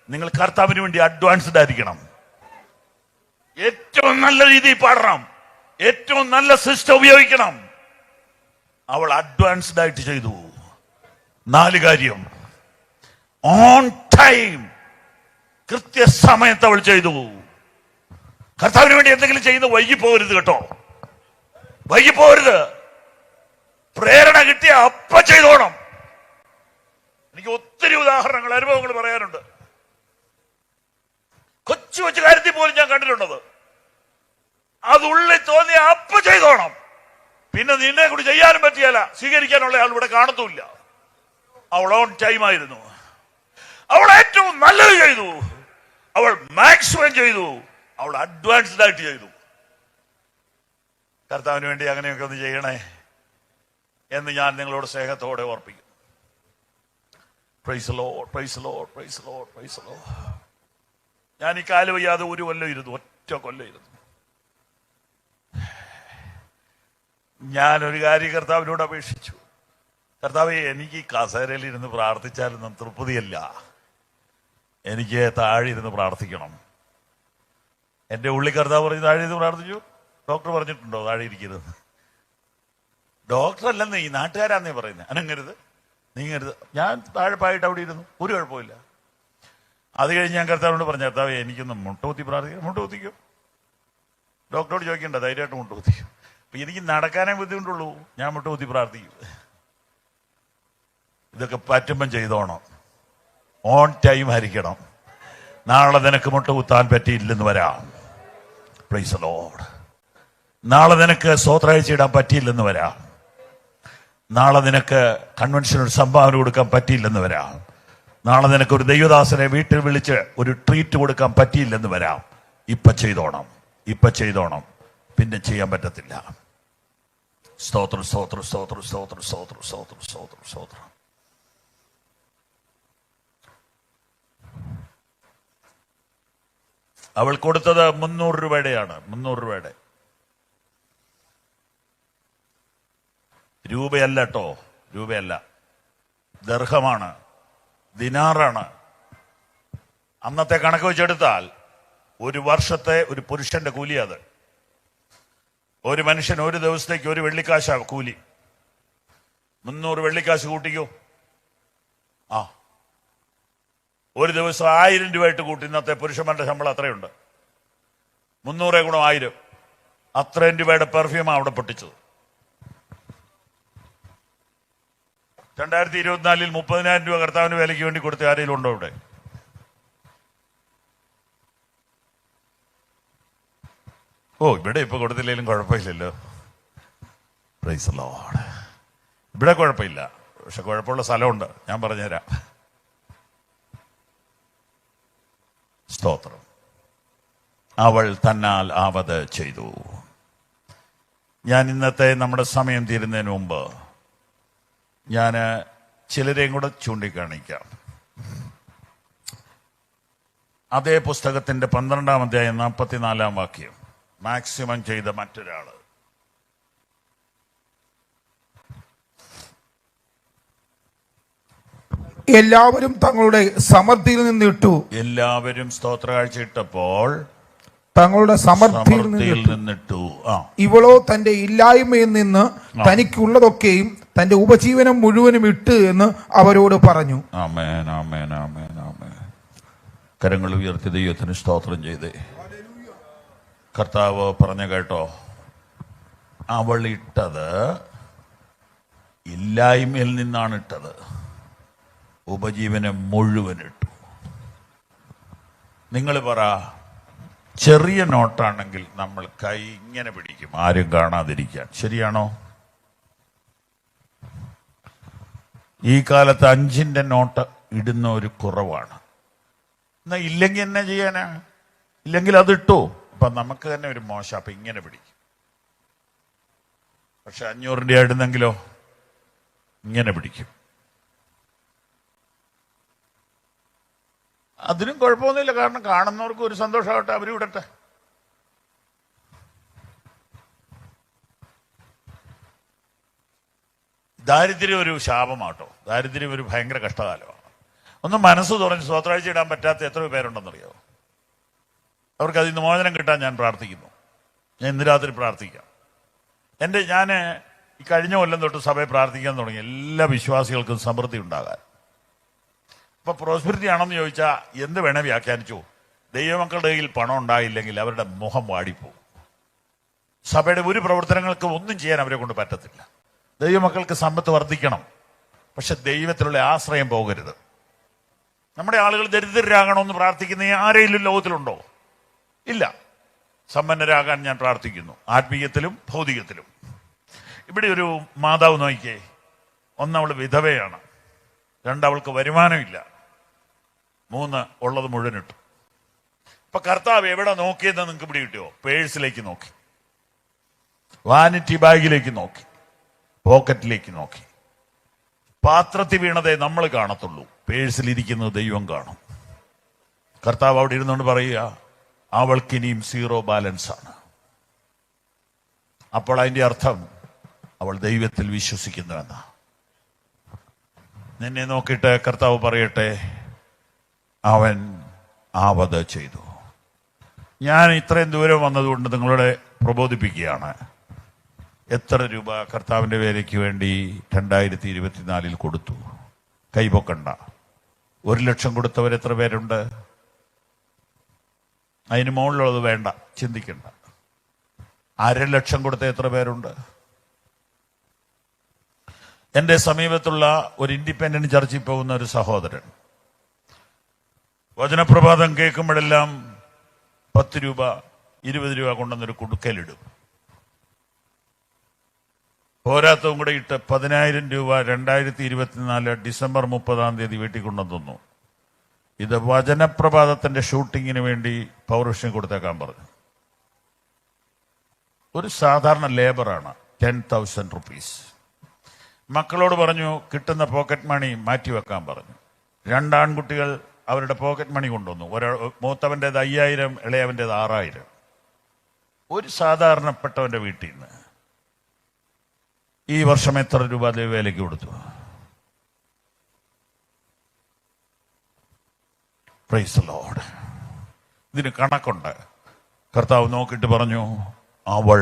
നിങ്ങൾ കർത്താവിന് വേണ്ടി അഡ്വാൻസ്ഡ് ആയിരിക്കണം. ഏറ്റവും നല്ല രീതിയിൽ പാടണം, ഏറ്റവും നല്ല സിസ്റ്റം ഉപയോഗിക്കണം. അവൾ അഡ്വാൻസ്ഡ് ആയിട്ട് ചെയ്തു. 4 കാര്യം. ഓൺ ടൈം, കൃത്യസമയത്ത് അവൾ ചെയ്തു. കർത്താവിന് വേണ്ടി എന്തെങ്കിലും ചെയ്യുന്ന വൈകിപ്പോകരുത് കേട്ടോ, വൈകിപ്പോകരുത്. പ്രേരണ കിട്ടിയ അപ്പ ചെയ്തോണം. എനിക്ക് ഒത്തിരി ഉദാഹരണങ്ങൾ, അനുഭവങ്ങൾ പറയാനുണ്ട്. കൊച്ചു കൊച്ചു കാര്യത്തിൽ പോലും ഞാൻ കണ്ടിട്ടുണ്ടത്. അത് ഉള്ളിൽ തോന്നിയ അപ്പ ചെയ്തോണം. പിന്നെ നിന്നെ കൂടി ചെയ്യാനും പറ്റിയല്ല, സ്വീകരിക്കാനുള്ള ആൾ ഇവിടെ കാണത്തുമില്ല. അവൾ ഓൺ ടൈം ആയിരുന്നു. അവൾ ഏറ്റവും നല്ലത് ചെയ്തു. അവൾ മാക്സിമം ചെയ്തു. അവൾ അഡ്വാൻസ്ഡ് ആയിട്ട് ചെയ്തു. കർത്താവിന് വേണ്ടി അങ്ങനെയൊക്കെ ഒന്ന് ചെയ്യണേ എന്ന് ഞാൻ നിങ്ങളോട് സ്നേഹത്തോടെ ഓർപ്പിക്കും. Praise Lord, praise Lord, praise Lord, praise Lord. ഞാൻ ഈ കാല് വയ്യാതെ 1 കൊല്ലം ഇരുന്നു, ഒറ്റ കൊല്ലം ഇരുന്നു. ഞാനൊരു കാര്യം കർത്താവിനോട് അപേക്ഷിച്ചു. കർത്താവേ, എനിക്ക് ഈ കസേരയിൽ ഇരുന്ന് പ്രാർത്ഥിച്ചാലൊന്നും തൃപ്തിയല്ല, എനിക്ക് താഴെ ഇരുന്ന് പ്രാർത്ഥിക്കണം. എൻ്റെ ഉള്ളി കർത്താവ് പറഞ്ഞ് താഴെ ഇരുന്ന് പ്രാർത്ഥിച്ചു. ഡോക്ടർ പറഞ്ഞിട്ടുണ്ടോ താഴെ ഇരിക്കരുത്? ഡോക്ടർ അല്ലെന്ന് ഈ നാട്ടുകാരാന്നേ പറയുന്നത്. അനങ്ങരുത്, നീങ്ങരുത്. ഞാൻ താഴെ പായിട്ട് അവിടെ ഇരുന്നു, ഒരു കുഴപ്പമില്ല. അത് കഴിഞ്ഞ് ഞാൻ കർത്താവിനോട് പറഞ്ഞു, കർത്താവേ, എനിക്കൊന്ന് മുട്ടുകുത്തി പ്രാർത്ഥിക്കാം. മുട്ടുകുത്തിക്കോ, ഡോക്ടറോട് ചോദിക്കണ്ട, ധൈര്യമായിട്ട് മുട്ടുകുത്തിക്കും. അപ്പൊ എനിക്ക് നടക്കാനേ ബുദ്ധിമുട്ടുള്ളൂ, ഞാൻ മുട്ടുകുത്തി പ്രാർത്ഥിക്കും. ഇതൊക്കെ പറ്റുമ്പം ചെയ്തോണം. ഓൺ ടൈം ആയിരിക്കണം. നാളെ നിനക്ക് മുട്ടുകുത്താൻ പറ്റിയില്ലെന്ന് വരാം. Praise Lord. നാളെ നിനക്ക് സ്വോത്രാഴ്ച ഇടാൻ പറ്റിയില്ലെന്ന് വരാം. നാളെ നിനക്ക് കൺവെൻഷനൊരു സംഭാവന കൊടുക്കാൻ പറ്റിയില്ലെന്ന് വരാം. നാളെ നിനക്ക് ഒരു ദൈവദാസനെ വീട്ടിൽ വിളിച്ച് ഒരു ട്രീറ്റ് കൊടുക്കാൻ പറ്റിയില്ലെന്ന് വരാം. ഇപ്പൊ ചെയ്തോണം, ഇപ്പൊ ചെയ്തോണം, പിന്നെ ചെയ്യാൻ പറ്റത്തില്ല. സ്തോത്രം, സ്തോത്രം, സ്തോത്രം, സ്തോത്രം, സ്തോത്രം, സ്തോത്രം, സ്തോത്രം, സ്തോത്രം. അവൾ കൊടുത്തത് 300 രൂപയുടെയാണ്. 300 രൂപയുടെ. രൂപയല്ല കേട്ടോ, രൂപയല്ല, ദർഹമാണ്, ദിനാറാണ്. അന്നത്തെ കണക്ക് വെച്ചെടുത്താൽ 1 വർഷത്തെ ഒരു പുരുഷന്റെ കൂലി അത്. ഒരു മനുഷ്യൻ 1 ദിവസത്തേക്ക് 1 വെള്ളിക്കാശാ കൂലി. 300 വെള്ളിക്കാശ് കൂട്ടിക്കോ. ആ, 1 ദിവസം 1000 രൂപയായിട്ട് കൂട്ടി. ഇന്നത്തെ പുരുഷന്മാരുടെ ശമ്പളം അത്രയുണ്ട്. 300 ഗുണം 1000, അത്രയും രൂപയുടെ പെർഫ്യൂമാണ് അവിടെ പൊട്ടിച്ചത്. 2024 30,000 രൂപ കർത്താവിന് വിലയ്ക്ക് വേണ്ടി കൊടുത്ത ആരെങ്കിലും ഉണ്ടോ ഇവിടെ? ഓ, ഇവിടെ ഇപ്പൊ കൊടുത്തില്ലെങ്കിലും കുഴപ്പമില്ലല്ലോ. Praise lord. ഇവിടെ കുഴപ്പമില്ല, പക്ഷെ കുഴപ്പമുള്ള സ്ഥലമുണ്ട്, ഞാൻ പറഞ്ഞുതരാം. സ്തോത്രം. അവൾ തന്നാൽ ആവത് ചെയ്തു. ഞാൻ ഇന്നത്തെ നമ്മുടെ സമയം തീരുന്നതിന് മുമ്പ് ഞാൻ ചിലരെയും കൂടെ ചൂണ്ടിക്കാണിക്കാം. അതേ പുസ്തകത്തിന്റെ 12-ാം അധ്യായം 44-ാം വാക്യം. മാക്സിമം ചെയ്ത മറ്റൊരാള്. എല്ലാവരും തങ്ങളുടെ സമൃദ്ധിയിൽ നിന്നിട്ടു. എല്ലാവരും സ്തോത്രകാഴ്ച ഇട്ടപ്പോൾ തങ്ങളുടെ സമൃദ്ധിയിൽ നിന്നിട്ടു. ഇവളോ തന്റെ ഇല്ലായ്മയിൽ നിന്ന് തനിക്കുള്ളതൊക്കെയും തന്റെ ഉപജീവനം മുഴുവനും ഇട്ട് എന്ന് അവരോട് പറഞ്ഞു. ആമേൻ, ആമേൻ, ആമേൻ, ആമേൻ. കരങ്ങൾ ഉയർത്തി ദൈവത്തിന് സ്തോത്രം ചെയ്തേ. കർത്താവ് പറഞ്ഞ കേട്ടോ, അവൾ ഇട്ടത് ഇല്ലായ്മയിൽ നിന്നാണ് ഇട്ടത്, ഉപജീവനം മുഴുവൻ ഇട്ടു. നിങ്ങൾ പറ, ചെറിയ നോട്ടാണെങ്കിൽ നമ്മൾ കൈ ഇങ്ങനെ പിടിക്കും, ആരും കാണാതിരിക്കാൻ. ശരിയാണോ? ഈ കാലത്ത് 5-ന്റെ നോട്ട് ഇടുന്ന ഒരു കുറവാണ്. എന്നാ ഇല്ലെങ്കിൽ എന്നാ ചെയ്യാനാ? ഇല്ലെങ്കിൽ അത് ഇട്ടു. അപ്പൊ നമുക്ക് തന്നെ ഒരു മോശം. അപ്പൊ ഇങ്ങനെ പിടിക്കും. പക്ഷെ 500-ന്റെ ഇടുന്നെങ്കിലോ ഇങ്ങനെ പിടിക്കും. അതിനും കുഴപ്പമൊന്നുമില്ല, കാരണം കാണുന്നവർക്ക് ഒരു സന്തോഷമാവട്ടെ, അവരും ഇടട്ടെ. ദാരിദ്ര്യം ഒരു ശാപമാട്ടോ. ദാരിദ്ര്യം ഒരു ഭയങ്കര കഷ്ടകാലമാണ്. ഒന്ന് മനസ്സ് തുറന്ന് സ്വത്രാഴ്ച ഇടാൻ പറ്റാത്ത എത്ര പേരുണ്ടെന്നറിയോ? അവർക്ക് അതിൽ നിന്ന് മോചനം കിട്ടാൻ ഞാൻ പ്രാർത്ഥിക്കുന്നു. ഞാൻ ഇന്ന് രാത്രി പ്രാർത്ഥിക്കാം. ഞാൻ ഈ കഴിഞ്ഞ കൊല്ലം തൊട്ട് സഭയെ പ്രാർത്ഥിക്കാൻ തുടങ്ങി എല്ലാ വിശ്വാസികൾക്കും സമൃദ്ധി ഉണ്ടാകാൻ. ഇപ്പൊ പ്രോസ്പെരിറ്റി ആണെന്ന് ചോദിച്ചാൽ എന്ത് വേണേ വ്യാഖ്യാനിച്ചു. ദൈവമക്കളുടെ കയ്യിൽ പണം ഉണ്ടായില്ലെങ്കിൽ അവരുടെ മുഖം വാടിപ്പോകും. സഭയുടെ ഒരു പ്രവർത്തനങ്ങൾക്കും ഒന്നും ചെയ്യാൻ അവരെ കൊണ്ട് പറ്റത്തില്ല. ദൈവമക്കൾക്ക് സമ്പത്ത് വർദ്ധിക്കണം, പക്ഷെ ദൈവത്തിലുള്ള ആശ്രയം പോകരുത്. നമ്മുടെ ആളുകൾ ദരിദ്രരാകണമെന്ന് പ്രാർത്ഥിക്കുന്ന ആരെങ്കിലും ലോകത്തിലുണ്ടോ? ഇല്ല. സമ്പന്നരാകാൻ ഞാൻ പ്രാർത്ഥിക്കുന്നു, ആത്മീയത്തിലും ഭൗതികത്തിലും. ഇവിടെ ഒരു മാതാവ് നോക്കിയേ, ഒന്നവൾ വിധവയാണ്, രണ്ടവൾക്ക് വരുമാനമില്ല, 3 ഉള്ളത് മുഴുവൻ ഇട്ടു. ഇപ്പൊ കർത്താവ് എവിടെ നോക്കിയെന്ന് നിങ്ങൾക്ക് ഇവിടെ കിട്ടിയോ? പേഴ്സിലേക്ക് നോക്കി, വാനിറ്റി ബാഗിലേക്ക് നോക്കി, പോക്കറ്റിലേക്ക് നോക്കി. പാത്രത്തിൽ വീണതേ നമ്മൾ കാണത്തുള്ളൂ, പേഴ്സിലിരിക്കുന്നത് ദൈവം കാണും. കർത്താവ് അവിടെ ഇരുന്നുകൊണ്ട് പറയുക, അവൾക്കിനിയും 0 ബാലൻസ് ആണ്. അപ്പോൾ അതിന്റെ അർത്ഥം അവൾ ദൈവത്തിൽ വിശ്വസിക്കുന്നുവെന്ന. നിന്നെ നോക്കിയിട്ട് കർത്താവ് പറയട്ടെ, അവൻ ആവത് ചെയ്തു. ഞാൻ ഇത്രയും ദൂരം വന്നതുകൊണ്ട് നിങ്ങളോട് പ്രബോധിപ്പിക്കുകയാണ്. എത്ര രൂപ കർത്താവിന്റെ വേലയ്ക്ക് വേണ്ടി 2024 കൊടുത്തു? കൈപൊക്കണ്ട. 1 ലക്ഷം കൊടുത്തവർ എത്ര പേരുണ്ട്? അതിന് മുകളിലുള്ളത് വേണ്ട, ചിന്തിക്കണ്ട. 1/2 ലക്ഷം കൊടുത്ത എത്ര പേരുണ്ട്? എന്റെ സമീപത്തുള്ള ഒരു ഇൻഡിപെൻഡന്റ് ചർച്ചിൽ പോകുന്ന ഒരു സഹോദരൻ വചനപ്രഭാതം കേൾക്കുമ്പോഴെല്ലാം 10 രൂപ 20 രൂപ കൊണ്ടുവന്നൊരു കുടുക്കലിടും. പോരാത്തവും കൂടെ ഇട്ട് 10,000 രൂപ 2024 ഡിസംബർ 30 വീട്ടിൽ കൊണ്ടുവന്നു. ഇത് വചനപ്രഭാതത്തിന്റെ ഷൂട്ടിങ്ങിന് വേണ്ടി പൗരുഷന് കൊടുത്തേക്കാൻ പറഞ്ഞു. ഒരു സാധാരണ ലേബറാണ്, 10,000 റുപ്പീസ്. മക്കളോട് പറഞ്ഞു കിട്ടുന്ന പോക്കറ്റ് മണി മാറ്റിവെക്കാൻ പറഞ്ഞു. 2 ആൺകുട്ടികൾ അവരുടെ പോക്കറ്റ് മണി കൊണ്ടുവന്നു. മൂത്തവൻ്റെത് 5,000, ഇളയവൻ്റെത് 6,000. ഒരു സാധാരണപ്പെട്ടവന്റെ വീട്ടിൽ നിന്ന് ഈ വർഷം എത്ര രൂപ ദൈവവേലയ്ക്ക് കൊടുത്തു? Price the Lord. ഇതിന് കണക്കുണ്ട്. കർത്താവ് നോക്കിയിട്ട് പറഞ്ഞു, അവൾ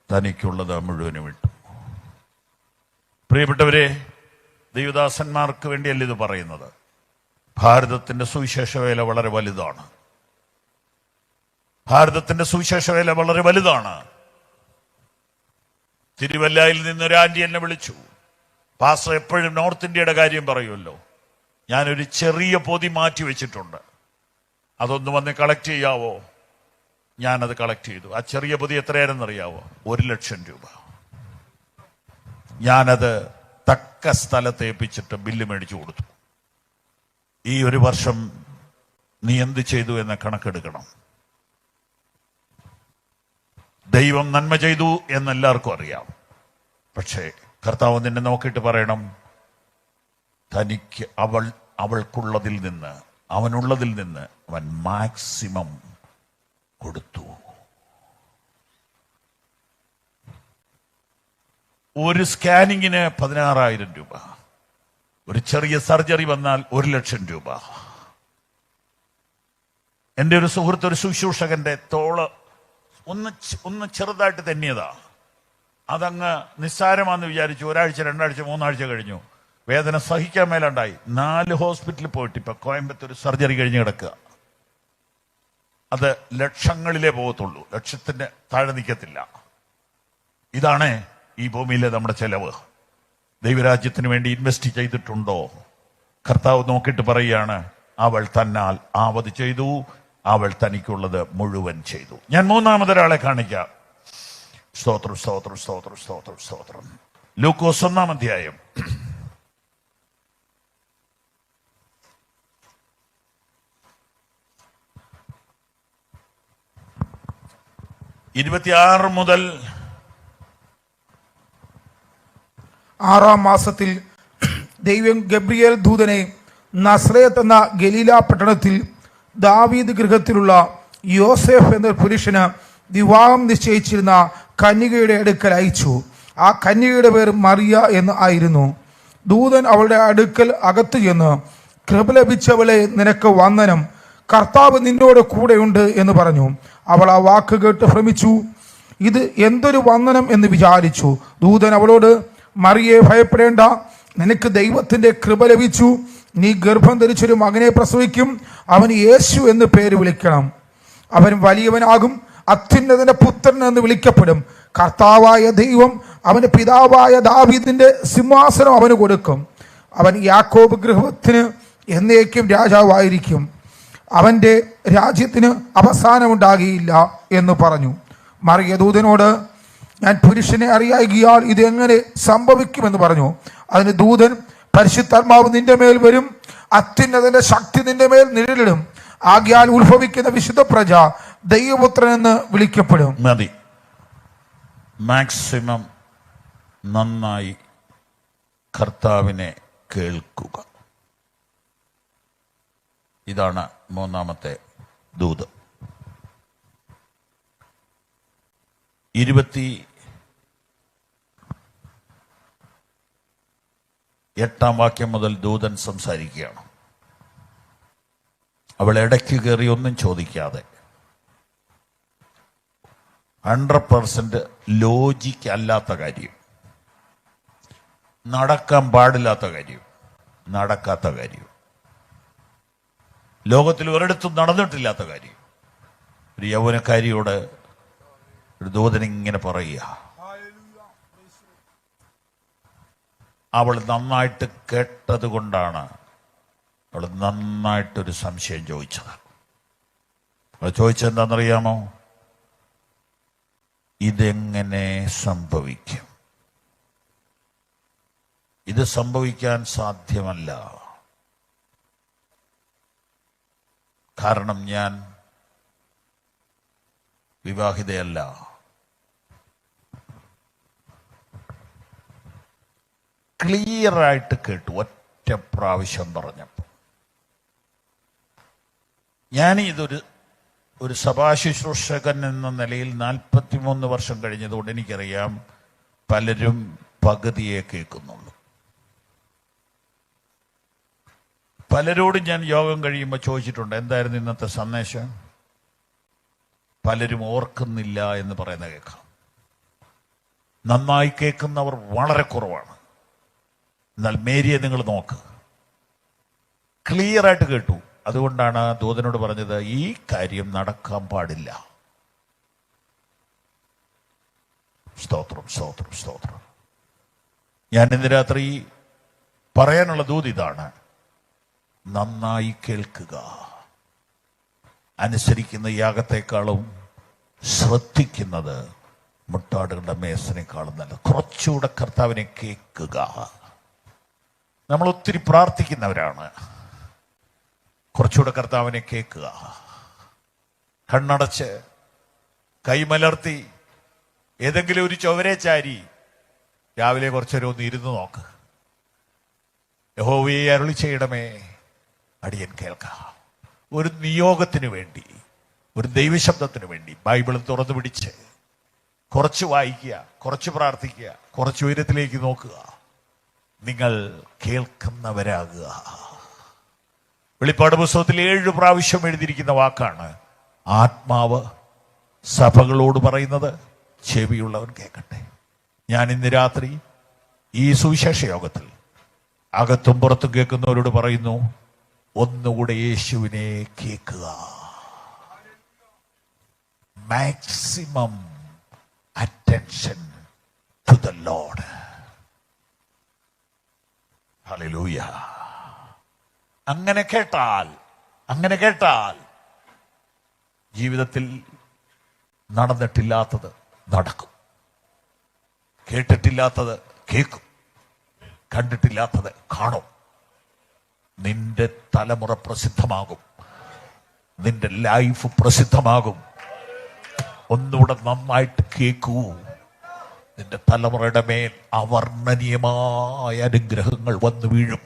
തനിക്കുള്ളത് മുഴുവനും വിട്ടു. പ്രിയപ്പെട്ടവരെ, ദൈവദാസന്മാർക്ക് വേണ്ടിയല്ല ഇത് പറയുന്നത്. ഭാരതത്തിന്റെ സുവിശേഷ വേല വളരെ വലുതാണ്. ഭാരതത്തിന്റെ സുവിശേഷ വേല വളരെ വലുതാണ്. തിരുവല്ലയിൽ നിന്നൊരു ആന്റി എന്നെ വിളിച്ചു. പാസ്റ്റർ എപ്പോഴും നോർത്ത് ഇന്ത്യയുടെ കാര്യം പറയുമല്ലോ. ഞാനൊരു ചെറിയ പൊതി മാറ്റി വെച്ചിട്ടുണ്ട്, അതൊന്ന് വന്ന് കളക്ട് ചെയ്യാവോ? ഞാനത് കളക്ട് ചെയ്തു. ആ ചെറിയ പൊതി എത്രയായിരുന്നറിയാവോ? 1 ലക്ഷം രൂപ. ഞാനത് തക്ക സ്ഥലത്ത് ഏൽപ്പിച്ചിട്ട് ബില്ല് മേടിച്ചു കൊടുത്തു. ഈ ഒരു വർഷം നീ എന്ത് ചെയ്തു എന്ന കണക്കെടുക്കണം. ദൈവം നന്മ ചെയ്തു എന്നെല്ലാവർക്കും അറിയാം. പക്ഷേ കർത്താവ് നിന്നെ നോക്കിയിട്ട് പറയണം, തനിക്ക് അവൾക്കുള്ളതിൽ നിന്ന്, അവനുള്ളതിൽ നിന്ന് അവൻ മാക്സിമം കൊടുത്തു. ഒരു സ്കാനിങ്ങിന് 16,000 രൂപ. ഒരു ചെറിയ സർജറി വന്നാൽ 1 ലക്ഷം രൂപ. എൻ്റെ ഒരു സുഹൃത്ത്, ഒരു ശുശ്രൂഷകന്റെ തോള് ഒന്ന് ചെറുതായിട്ട് തെന്നിയതാ. അതങ്ങ് നിസ്സാരമാണെന്ന് വിചാരിച്ചു. 1 ആഴ്ച 2 ആഴ്ച 3 ആഴ്ച കഴിഞ്ഞു. വേദന സഹിക്കാൻ മേലുണ്ടായി. 4 ഹോസ്പിറ്റലിൽ പോയിട്ട് ഇപ്പൊ കോയമ്പത്തൂർ സർജറി കഴിഞ്ഞ് കിടക്കുക. അത് ലക്ഷങ്ങളിലേ പോകത്തുള്ളൂ, ലക്ഷത്തിന് താഴെ നിൽക്കത്തില്ല. ഇതാണ് ഈ ഭൂമിയിലെ നമ്മുടെ ചെലവ്. ദൈവരാജ്യത്തിന് വേണ്ടി ഇൻവെസ്റ്റ് ചെയ്തിട്ടുണ്ടോ? കർത്താവ് നോക്കിയിട്ട് പറയുകയാണ്, അവൾ തന്നാൽ ആവത് ചെയ്തു, അവൾ തനിക്കുള്ളത് മുഴുവൻ ചെയ്തു. ഞാൻ 3-മതൊരാളെ കാണിക്കാം. സ്തോത്രം സ്തോത്രം സ്തോത്രം സ്തോത്രം സ്തോത്രം. ലൂക്കോസ് 1-ാം അധ്യായം 26 മുതൽ 6-ാം മാസത്തിൽ ദൈവം ഗബ്രിയേൽ ദൂതനെ നസ്രയത്ത് എന്ന ഗലീല പട്ടണത്തിൽ ദാവീദ് ഗൃഹത്തിലുള്ള യോസേഫ് എന്ന പുരുഷന് വിവാഹം നിശ്ചയിച്ചിരുന്ന കന്യകയുടെ അടുക്കൽ അയച്ചു. ആ കന്യകയുടെ പേര് മറിയ എന്ന് ആയിരുന്നു. ദൂതൻ അവളുടെ അടുക്കൽ അകത്തു ചെന്ന്, കൃപ ലഭിച്ചവളെ, നിനക്ക് വന്ദനം, കർത്താവ് നിന്നോട് കൂടെയുണ്ട് എന്ന് പറഞ്ഞു. അവൾ ആ വാക്ക് കേട്ട് ഭ്രമിച്ചു. ഇത് എന്തൊരു വന്ദനം എന്ന് വിചാരിച്ചു. ദൂതൻ അവളോട്, മറിയെ ഭയപ്പെടേണ്ട, നിനക്ക് ദൈവത്തിന്റെ കൃപ ലഭിച്ചു. നീ ഗർഭം ധരിച്ചൊരു മകനെ പ്രസവിക്കും. അവന് യേശു എന്ന് പേര് വിളിക്കണം. അവൻ വലിയവനാകും, അത്യുന്നതന്റെ പുത്രൻ എന്ന് വിളിക്കപ്പെടും. കർത്താവായ ദൈവം അവന്റെ പിതാവായ ദാവീദിന്റെ സിംഹാസനം അവന് കൊടുക്കും. അവൻ യാക്കോബ് ഗൃഹത്തിന് എന്നേക്കും രാജാവായിരിക്കും. അവന്റെ രാജ്യത്തിന് അവസാനമുണ്ടാകുകയില്ല എന്ന് പറഞ്ഞു. മറിയ ദൂതനോട്, ഞാൻ പുരുഷനെ അറിയായികയാൽ ഇത് എങ്ങനെ സംഭവിക്കുമെന്ന് പറഞ്ഞു. അതിന് ദൂതൻ, പരിശുദ്ധാത്മാവ് നിന്റെ മേൽ വരും, അത്യുന്നതന്റെ ശക്തി നിന്റെ മേൽ നിഴലിടും. ആകയാൽ ഉത്ഭവിക്കുന്ന വിശുദ്ധ പ്രജ ദൈവപുത്രൻ എന്ന് വിളിക്കപ്പെടും. മതി. മാക്സിമം നന്നായി കർത്താവിനെ കേൾക്കുക. ഇതാണ് മൂന്നാമത്തെ ദൂത്. 28 വാക്യം മുതൽ ദൂതൻ സംസാരിക്കുകയാണ്. അവൾ ഇടയ്ക്ക് കയറി ഒന്നും ചോദിക്കാതെ 100% ലോജിക്ക് അല്ലാത്ത കാര്യം, നടക്കാൻ പാടില്ലാത്ത കാര്യം, നടക്കാത്ത കാര്യം, ലോകത്തിൽ ഒരിടത്തും നടന്നിട്ടില്ലാത്ത കാര്യം ഒരു യൗവനക്കാരിയോട് ഒരു ദൂതൻ ഇങ്ങനെ പറയുക. അവൾ നന്നായിട്ട് കേട്ടത് കൊണ്ടാണ് അവൾ നന്നായിട്ടൊരു സംശയം ചോദിച്ചത്. അവൾ ചോദിച്ചെന്താണെന്നറിയാമോ? ഇതെങ്ങനെ സംഭവിക്കും? ഇത് സംഭവിക്കാൻ സാധ്യമല്ല. കാരണം ഞാൻ വിവാഹിതയല്ല. ക്ലിയറായിട്ട് കേട്ടു ഒറ്റ പ്രാവശ്യം പറഞ്ഞപ്പോൾ. ഞാൻ ഒരു സഭാശുശ്രൂഷകൻ എന്ന നിലയിൽ 43 വർഷം കഴിഞ്ഞതുകൊണ്ട് എനിക്കറിയാം പലരും പകുതിയെ കേൾക്കുന്നുള്ളൂ. പലരോടും ഞാൻ യോഗം കഴിയുമ്പോൾ ചോദിച്ചിട്ടുണ്ട്, എന്തായിരുന്നു ഇന്നത്തെ സന്ദേശം? പലരും ഓർക്കുന്നില്ല എന്ന് പറയുന്ന കേൾക്കാം. നന്നായി കേൾക്കുന്നവർ വളരെ കുറവാണ്. എന്നാൽ മേരിയെ നിങ്ങൾ നോക്ക്, ക്ലിയറായിട്ട് കേട്ടു. അതുകൊണ്ടാണ് ദൂതനോട് പറഞ്ഞത്, ഈ കാര്യം നടക്കാൻ പാടില്ല. സ്തോത്രം, സ്തോത്രം, സ്തോത്രം. ഞാൻ ഇന്ന് രാത്രി പറയാനുള്ള ദൂത് ഇതാണ്: നന്നായി കേൾക്കുക. അനുസരിക്കുന്ന യാഗത്തെക്കാളും ശ്രദ്ധിക്കുന്നത് മുട്ടാടുകളുടെ മേസനേക്കാളും നല്ല. കുറച്ചുകൂടെ കർത്താവിനെ കേൾക്കുക. നമ്മൾ ഒത്തിരി പ്രാർത്ഥിക്കുന്നവരാണ്. കുറച്ചുകൂടെ കർത്താവിനെ കേൾക്കുക. കണ്ണടച്ച് കൈമലർത്തി ഏതെങ്കിലും ഒരു ചുവരെ ചാരി രാവിലെ കുറച്ചേരം ഒന്ന് ഇരുന്ന് നോക്ക്. യഹോവയെ അരുളി ചെയ്യണമേ, അടിയൻ കേൾക്കാം. ഒരു നിയോഗത്തിന് വേണ്ടി, ഒരു ദൈവശബ്ദത്തിന് വേണ്ടി ബൈബിൾ തുറന്നു പിടിച്ച് കുറച്ച് വായിക്കുക, കുറച്ച് പ്രാർത്ഥിക്കുക, കുറച്ച് ഉയരത്തിലേക്ക് നോക്കുക. നിങ്ങൾ കേൾക്കുന്നവരാകുക. വെളിപ്പാട് പുസ്തകത്തിൽ 7 പ്രാവശ്യം എഴുതിയിരിക്കുന്ന വാക്കാണ് ആത്മാവ് സഭകളോട് പറയുന്നത്. ചെവിയുള്ളവൻ കേൾക്കട്ടെ. ഞാൻ ഇന്ന് രാത്രി ഈ സുവിശേഷ യോഗത്തിൽ അകത്തും പുറത്തും കേൾക്കുന്നവരോട് പറയുന്നു, ഒന്നുകൂടെ യേശുവിനെ കേൾക്കുക. Maximum attention to the lord. Hallelujah. അങ്ങനെ കേട്ടാൽ ജീവിതത്തിൽ നടന്നിട്ടില്ലാത്തത് നടക്കും, കേട്ടിട്ടില്ലാത്തത് കേൾക്കും, കണ്ടിട്ടില്ലാത്തത് കാണും. നിന്റെ തലമുറ പ്രസിദ്ധമാകും, നിന്റെ ലൈഫ് പ്രസിദ്ധമാകും. ഒന്നുകൂടെ നന്നായിട്ട് കേൾക്കൂ. നിന്റെ തലമുറയുടെ മേൽ അവർണ്ണനീയമായ അനുഗ്രഹങ്ങൾ വന്നു വീഴും.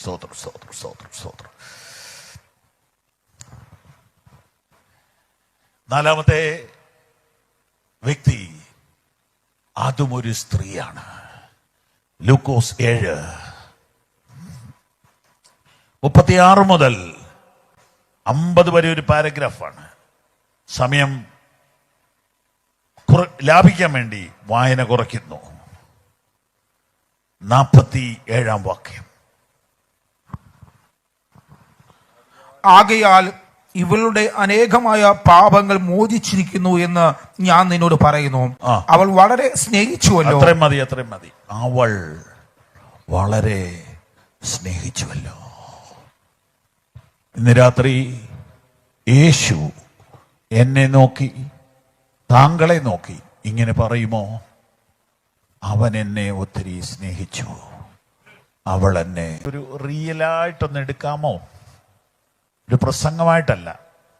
സ്തോത്രം, സ്തോത്രം, സ്തോത്രം, സ്തോത്രം. 4ാമത്തെ വ്യക്തി, അതും ഒരു സ്ത്രീയാണ്. ലൂക്കോസ് 7:36 മുതൽ 50 വരെ ഒരു പാരഗ്രാഫാണ്. സമയം ലാഭിക്കാൻ വേണ്ടി വായന കുറയ്ക്കുന്നു. 47-ാം വാക്യം. ആകയാൽ ഇവളുടെ അനേകമായ പാപങ്ങൾ മോചിച്ചിരിക്കുന്നു എന്ന് ഞാൻ നിന്നോട് പറയുന്നു. അവൾ വളരെ സ്നേഹിച്ചുവല്ലോ. അത്രയും മതി. അവൾ വളരെ സ്നേഹിച്ചുവല്ലോ. ഇന്ന് രാത്രി യേശു എന്നെ നോക്കി, താങ്കളെ നോക്കി ഇങ്ങനെ പറയുമോ? അവൻ എന്നെ ഒത്തിരി സ്നേഹിച്ചു, അവൾ എന്നെ. ഒരു റിയലായിട്ടൊന്ന് എടുക്കാമോ? ഒരു പ്രസംഗമായിട്ടല്ല,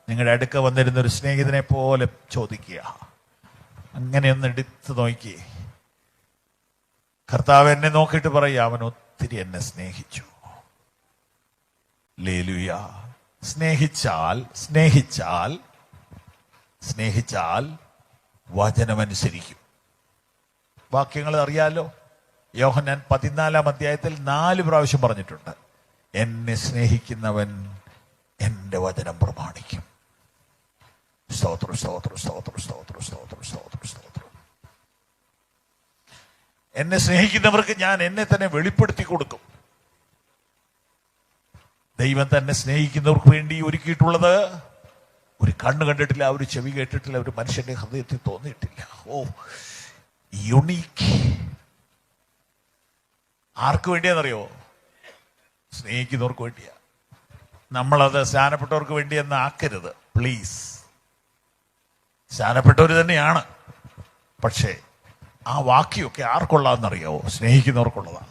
നിങ്ങളുടെ അടുക്ക വന്നിരുന്ന ഒരു സ്നേഹിതനെ പോലെ ചോദിക്കുക. അങ്ങനെയൊന്ന് എടുത്ത് നോക്കിയേ. കർത്താവ് എന്നെ നോക്കിയിട്ട് പറയുക, അവൻ ഒത്തിരി എന്നെ സ്നേഹിച്ചു. ഹല്ലേലൂയ. സ്നേഹിച്ചാൽ വചനമനുസരിക്കും. വാക്യങ്ങൾ അറിയാലോ. യോഹന്നാൻ 14-ാം അധ്യായത്തിൽ 4 പ്രാവശ്യം പറഞ്ഞിട്ടുണ്ട്, എന്നെ സ്നേഹിക്കുന്നവൻ എന്റെ വചനം പ്രമാണിക്കും. സ്തോത്രം, സ്തോത്രം, സ്തോത്രം, സ്തോത്രം, സ്തോത്രം, സ്തോത്രം, സ്തോത്രം. എന്നെ സ്നേഹിക്കുന്നവർക്ക് ഞാൻ എന്നെ തന്നെ വെളിപ്പെടുത്തി കൊടുക്കും. ദൈവം തന്നെ സ്നേഹിക്കുന്നവർക്ക് വേണ്ടി ഒരുക്കിയിട്ടുള്ളത് ഒരു കണ്ണ് കണ്ടിട്ടില്ല, ഒരു ചെവി കേട്ടിട്ടില്ല, ഒരു മനുഷ്യന്റെ ഹൃദയത്തിൽ തോന്നിയിട്ടില്ല. ഓ, യുണീക്ക്. ആർക്ക് വേണ്ടിയാണെന്നറിയോ? സ്നേഹിക്കുന്നവർക്ക് വേണ്ടിയാ. നമ്മളത് സ്നാനപ്പെട്ടവർക്ക് വേണ്ടിയെന്ന് ആക്കരുത് പ്ലീസ്. സ്നാനപ്പെട്ടവർ തന്നെയാണ്, പക്ഷേ ആ വാക്യമൊക്കെ ആർക്കുള്ളതെന്നറിയോ? സ്നേഹിക്കുന്നവർക്കുള്ളതാണ്.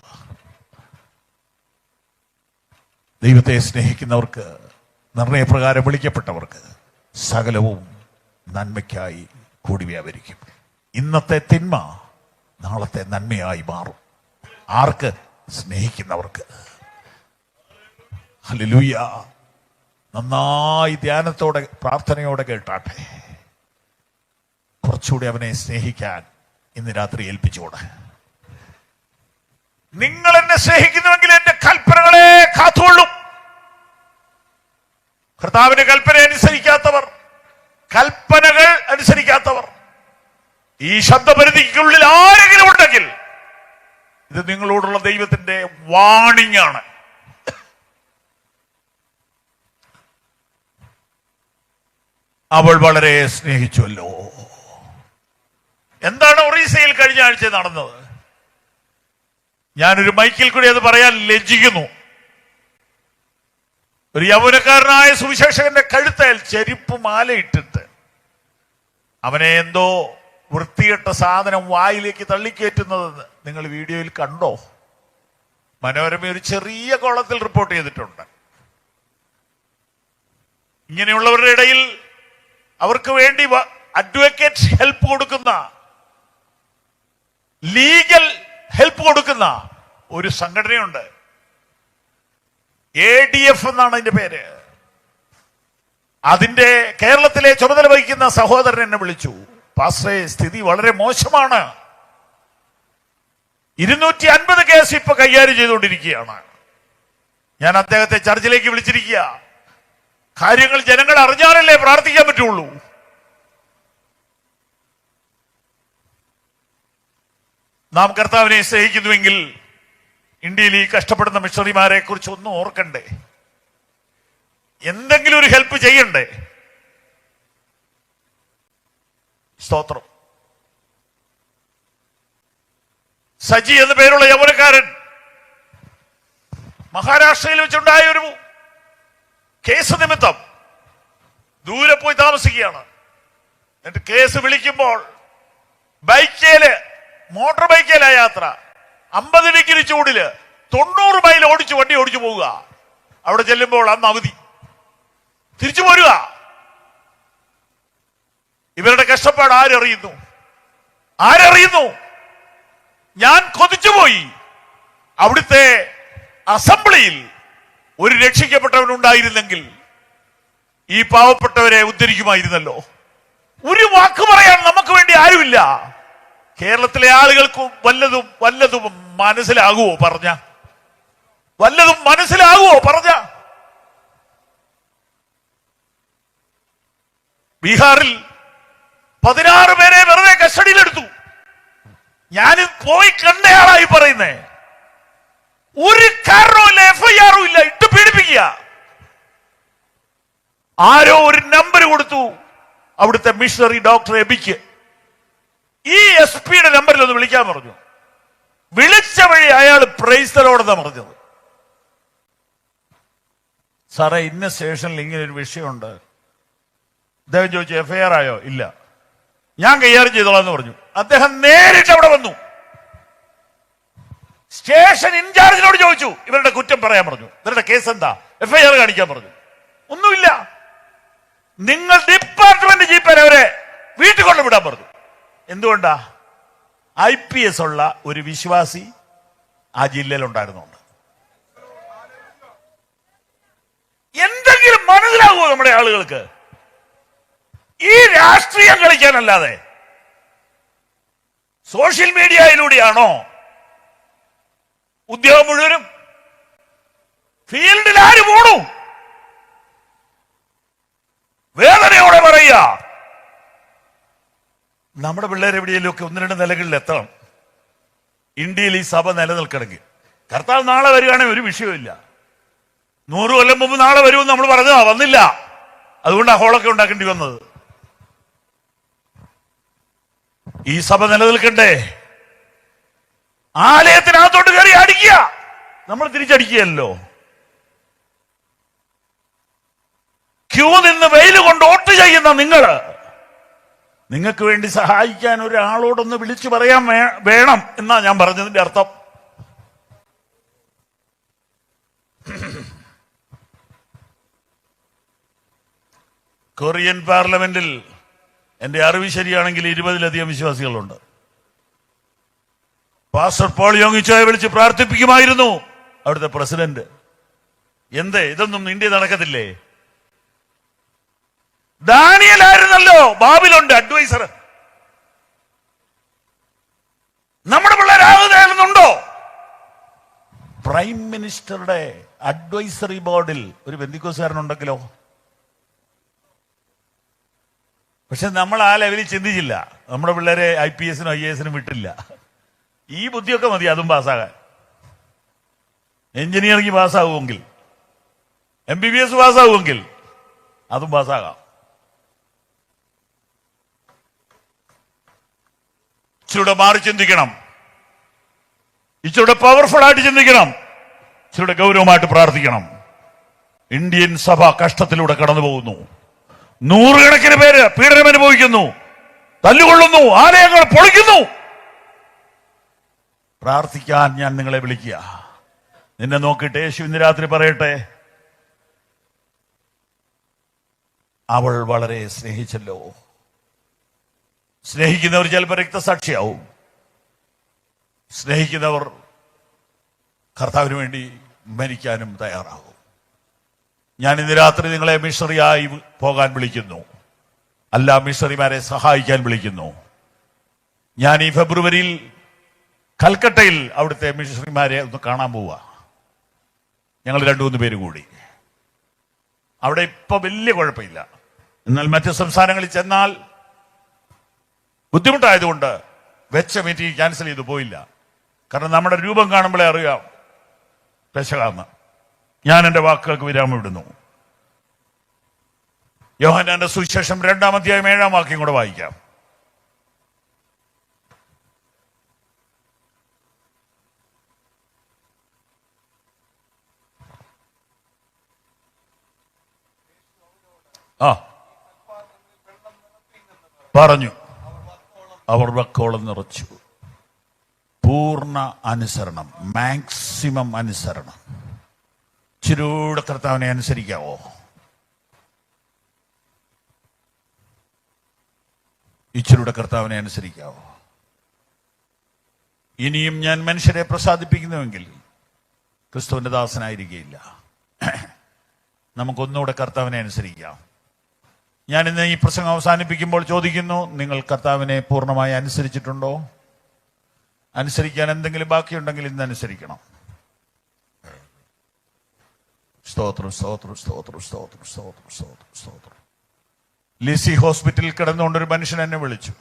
ദൈവത്തെ സ്നേഹിക്കുന്നവർക്ക്, നിർണയപ്രകാരം വിളിക്കപ്പെട്ടവർക്ക് സകലവും നന്മയ്ക്കായി കൂടി വ്യാപരിക്കും. ഇന്നത്തെ തിന്മ നാളത്തെ നന്മയായി മാറും. ആർക്ക്? സ്നേഹിക്കുന്നവർക്ക്. ഹല്ലേലൂയ. നന്നായി ധ്യാനത്തോടെ പ്രാർത്ഥനയോടെ കേട്ടാട്ടെ. കുറച്ചുകൂടി അവനെ സ്നേഹിക്കാൻ ഇന്ന് രാത്രി ഏൽപ്പിച്ചോടെ. നിങ്ങൾ എന്നെ സ്നേഹിക്കുന്നുവെങ്കിൽ എന്റെ കൽപ്പനകളെ കാത്തുകൊള്ളും. കർത്താവിന്റെ കൽപ്പനകൾ അനുസരിക്കാത്തവർ ഈ ശബ്ദപരിധിക്കുള്ളിൽ ആരെങ്കിലും ഉണ്ടെങ്കിൽ ഇത് നിങ്ങളോടുള്ള ദൈവത്തിന്റെ വാണിംഗ് ആണ്. അവൾ വളരെ സ്നേഹിച്ചുവല്ലോ. എന്താണ് ഒറീസയിൽ കഴിഞ്ഞ ആഴ്ച നടന്നത്? ഞാനൊരു മൈക്കിൽ കൂടി അത് പറയാൻ ലജ്ജിക്കുന്നു. ഒരു യൗവനക്കാരനായ സുവിശേഷകന്റെ കഴുത്തേൽ ചെരുപ്പ് മാലയിട്ടിട്ട് അവനെ എന്തോ വൃത്തികെട്ട സാധനം വായിലേക്ക് തള്ളിക്കയറ്റുന്നത് നിങ്ങൾ വീഡിയോയിൽ കണ്ടോ? മനോരമ ഒരു ചെറിയ കോളത്തിൽ റിപ്പോർട്ട് ചെയ്തിട്ടുണ്ട്. ഇങ്ങനെയുള്ളവരുടെ ഇടയിൽ അവർക്ക് വേണ്ടി അഡ്വക്കേറ്റ് ഹെൽപ്പ് കൊടുക്കുന്ന, ലീഗൽ ഹെൽപ്പ് കൊടുക്കുന്ന ഒരു സംഘടനയുണ്ട്. ADF എന്നാണ് അതിന്റെ പേര്. അതിന്റെ കേരളത്തിലെ ചുമതല വഹിക്കുന്ന സഹോദരൻ എന്നെ വിളിച്ചു, പാസ്റ്ററെ സ്ഥിതി വളരെ മോശമാണ്, 250 കേസ് ഇപ്പൊ കൈകാര്യം ചെയ്തുകൊണ്ടിരിക്കുകയാണ്. ഞാൻ അദ്ദേഹത്തെ ചർച്ചിലേക്ക് വിളിച്ചിരിക്കുക. കാര്യങ്ങൾ ജനങ്ങൾ അറിഞ്ഞാലല്ലേ പ്രാർത്ഥിക്കാൻ പറ്റുള്ളൂ. നാം കർത്താവിനെ സ്നേഹിക്കുന്നുവെങ്കിൽ ഇന്ത്യയിൽ ഈ കഷ്ടപ്പെടുന്ന മിഷണറിമാരെ കുറിച്ച് ഒന്നും ഓർക്കണ്ടേ? എന്തെങ്കിലും ഒരു ഹെൽപ്പ് ചെയ്യണ്ടേ? സ്തോത്രം. സജി എന്ന പേരുള്ള യൗവനക്കാരൻ മഹാരാഷ്ട്രയിൽ വെച്ചുണ്ടായ ഒരു കേസ് നിമിത്തം ദൂരെ പോയി താമസിക്കുകയാണ്. എന്നിട്ട് കേസ് വിളിക്കുമ്പോൾ മോട്ടോർ ബൈക്കേലാ യാത്ര, 50 ഡിഗ്രി ചൂടില് 90 മൈൽ വണ്ടി ഓടിച്ചു പോവുക. അവിടെ ചെല്ലുമ്പോൾ അന്ന് അവധി, തിരിച്ചു പോരുക. ഇവരുടെ കഷ്ടപ്പാട് ആരറിയുന്നു? ഞാൻ കൊതിച്ചുപോയി. അവിടുത്തെ അസംബ്ലിയിൽ ഒരു രക്ഷിക്കപ്പെട്ടവനുണ്ടായിരുന്നെങ്കിൽ ഈ പാവപ്പെട്ടവരെ ഉദ്ധരിക്കുമായിരുന്നല്ലോ. ഒരു വാക്ക് പറയാൻ നമുക്ക് വേണ്ടി ആരുമില്ല. കേരളത്തിലെ ആളുകൾക്ക് വല്ലതും മനസ്സിലാകുമോ പറഞ്ഞ? ബീഹാറിൽ 16 പേരെ വെറുതെ കസ്റ്റഡിയിലെടുത്തു. ഞാനിത് പോയി കണ്ടയാളായി പറയുന്നേ. ഒരു കാരണവും ഇല്ല, FIR-ഉം ഇല്ല, ഇട്ട് പീഡിപ്പിക്കുക. ആരോ ഒരു നമ്പർ കൊടുത്തു അവിടുത്തെ മിഷണറി ഡോക്ടർ എബിക്ക്. ഈ SP-യുടെ നമ്പറിൽ ഒന്ന് വിളിക്കാൻ പറഞ്ഞു. വിളിച്ച വഴി അയാൾ പ്രൈസ് ദി ലോർഡ് എന്നാ പറഞ്ഞത്. സാറേ, ഇന്ന സ്റ്റേഷനിൽ ഇങ്ങനെ ഒരു വിഷയമുണ്ട്. അദ്ദേഹം ചോദിച്ചു FIR ആയോ? ഇല്ല. ഞാൻ കൈകാര്യം ചെയ്തോളാം എന്ന് പറഞ്ഞു. അദ്ദേഹം നേരിട്ട് അവിടെ വന്നു. സ്റ്റേഷൻ ഇൻചാർജിനോട് ചോദിച്ചു, ഇവരുടെ കുറ്റം പറയാൻ പറഞ്ഞു. ഇവരുടെ കേസ് എന്താ? FIR കാണിക്കാൻ പറഞ്ഞു. ഒന്നുമില്ല. നിങ്ങൾ ഡിപ്പാർട്ട്മെന്റ് ജീപ്പൻ അവരെ വീട്ടിൽ കൊണ്ടുവിടാൻ പറഞ്ഞു. എന്തുകൊണ്ടാ? IPS ഉള്ള ഒരു വിശ്വാസി ആ ജില്ലയിൽ ഉണ്ടായിരുന്നുണ്ട്. എന്തെങ്കിലും മനസ്സിലാകുമോ നമ്മുടെ ആളുകൾക്ക്? ഈ രാഷ്ട്രീയം കളിക്കാനല്ലാതെ സോഷ്യൽ മീഡിയയിലൂടെയാണോ ഉദ്യോഗം മുഴുവനും? ഫീൽഡിൽ ആര് പോണു? വേദനയോടെ പറയുക, നമ്മുടെ പിള്ളേർ എവിടെയെങ്കിലുമൊക്കെ 1-2 നിലകളിൽ എത്തണം. ഇന്ത്യയിൽ ഈ സഭ നിലനിൽക്കണമെങ്കിൽ. കർത്താവ് നാളെ വരികയാണെങ്കിൽ ഒരു വിഷയമില്ല. 100 കൊല്ലം മുമ്പ് നാളെ വരുമെന്ന് നമ്മൾ പറഞ്ഞതാ, വന്നില്ല. അതുകൊണ്ട് ഹോളൊക്കെ ഉണ്ടാക്കേണ്ടി വന്നത്. ഈ സഭ നിലനിൽക്കണ്ടേ? ആലയത്തിനകത്തോട്ട് കയറി അടിക്കുക, നമ്മൾ തിരിച്ചടിക്കുകയല്ലോ. ക്യൂ നിന്ന് വെയിൽ കൊണ്ട് വോട്ട് ചെയ്യുന്ന നിങ്ങൾക്ക് വേണ്ടി സഹായിക്കാൻ ഒരാളോടൊന്ന് വിളിച്ചു പറയാൻ വേണം എന്നാ ഞാൻ പറഞ്ഞതിന്റെ അർത്ഥം. കൊറിയൻ പാർലമെന്റിൽ എന്റെ അറിവ് ശരിയാണെങ്കിൽ 20-ലധികം വിശ്വാസികളുണ്ട്. പാസ്റ്റർ പോൾ യോങ്ങിച്ചോയെ വിളിച്ച് പ്രാർത്ഥിപ്പിക്കുമായിരുന്നു അവിടുത്തെ പ്രസിഡന്റ്. എന്തേ ഇതൊന്നും ഇന്ത്യ നടക്കത്തില്ലേ? ദാനിയേലായിരുന്നല്ലോ ബാബിലോണിന്റെ അഡ്വൈസർ. നമ്മുടെ പിള്ളേരാകുന്നുണ്ടോ? പ്രൈം മിനിസ്റ്ററുടെ അഡ്വൈസറി ബോർഡിൽ ഒരു ബന്ധുക്കോസുകാരനുണ്ടെങ്കിലോ? പക്ഷെ നമ്മൾ ആ ലെവലിൽ ചിന്തിച്ചില്ല. നമ്മുടെ പിള്ളേരെ IPS-നും IAS-നും വിട്ടില്ല. ഈ ബുദ്ധിയൊക്കെ മതി അതും പാസ്സാകാൻ. എഞ്ചിനീയറിംഗ് പാസ്സാകുമെങ്കിൽ, MBBS പാസ്സാകുമെങ്കിൽ അതും പാസ്സാകാം. ഇച്ചിരൂടെ മാറി ചിന്തിക്കണം, ഇച്ചിരൂടെ പവർഫുൾ ആയിട്ട് ചിന്തിക്കണം, ഇച്ചിരൂടെ ഗൗരവമായിട്ട് പ്രാർത്ഥിക്കണം. ഇന്ത്യൻ സഭ കഷ്ടത്തിലൂടെ കടന്നു പോകുന്നു. 100 കണക്കിന് പേര് പീഡനം അനുഭവിക്കുന്നു, തല്ലുകൊള്ളുന്നു, ആലയങ്ങൾ പൊളിക്കുന്നു. പ്രാർത്ഥിക്കാൻ ഞാൻ നിങ്ങളെ വിളിക്കുക. നിന്നെ നോക്കിയിട്ട് യേശു ഇന്ന് രാത്രി പറയട്ടെ, അവൾ വളരെ സ്നേഹിച്ചല്ലോ. സ്നേഹിക്കുന്നവർ ചിലപ്പോൾ രക്തസാക്ഷിയാവും. സ്നേഹിക്കുന്നവർ കർത്താവിന് വേണ്ടി മരിക്കാനും തയ്യാറാകും. ഞാൻ ഇന്ന് രാത്രി നിങ്ങളെ മിഷണറിയായി പോകാൻ വിളിക്കുന്നു. എല്ലാ മിഷണറിമാരെ സഹായിക്കാൻ വിളിക്കുന്നു. ഞാൻ ഈ ഫെബ്രുവരിയിൽ കൽക്കട്ടയിൽ അവിടുത്തെ മിഷണറിമാരെ ഒന്ന് കാണാൻ പോവുക. ഞങ്ങൾ 2-3 പേര് കൂടി. അവിടെ ഇപ്പൊ വലിയ കുഴപ്പമില്ല. എന്നാൽ മറ്റ് സംസ്ഥാനങ്ങളിൽ ചെന്നാൽ ബുദ്ധിമുട്ടായതുകൊണ്ട് വെച്ച മീറ്റിംഗ് ക്യാൻസൽ ചെയ്തു പോയില്ല. കാരണം നമ്മുടെ രൂപം കാണുമ്പോഴേ അറിയാം പെശകാന്ന്. ഞാൻ എന്റെ വാക്കുകൾക്ക് വിരാമം ഇടുന്നു. യോഹന്നാന്റെ സുവിശേഷം 2-ാം അധ്യായം 7-ാം വാക്യം കൂടെ വായിക്കാം. പറഞ്ഞു, അവർ വക്കോളം നിറച്ചു. പൂർണ്ണ അനുസരണം, മാക്സിമം അനുസരണം. ഇച്ചിരൂടെ കർത്താവിനെ അനുസരിക്കാവോ? ഇച്ചിരൂടെ കർത്താവിനെ അനുസരിക്കാവോ? ഇനിയും ഞാൻ മനുഷ്യരെ പ്രസാദിപ്പിക്കുന്നുവെങ്കിൽ ക്രിസ്തുവിന്റെ ദാസനായിരിക്കുകയില്ല. നമുക്കൊന്നുകൂടെ കർത്താവിനെ അനുസരിക്കാം. ഞാൻ ഇന്ന് ഈ പ്രസംഗം അവസാനിപ്പിക്കുമ്പോൾ ചോദിക്കുന്നു, നിങ്ങൾ കർത്താവിനെ പൂർണ്ണമായി അനുസരിച്ചിട്ടുണ്ടോ? അനുസരിക്കാൻ എന്തെങ്കിലും ബാക്കിയുണ്ടെങ്കിൽ ഇന്ന് അനുസരിക്കണം. സ്തോത്രം, സ്തോത്രം, സ്തോത്രം, സ്തോത്രം, സ്തോത്രം, സ്തോത്രം, സ്തോത്രം. ലിസി ഹോസ്പിറ്റലിൽ കിടന്നുകൊണ്ടൊരു മനുഷ്യൻ എന്നെ വിളിച്ചു.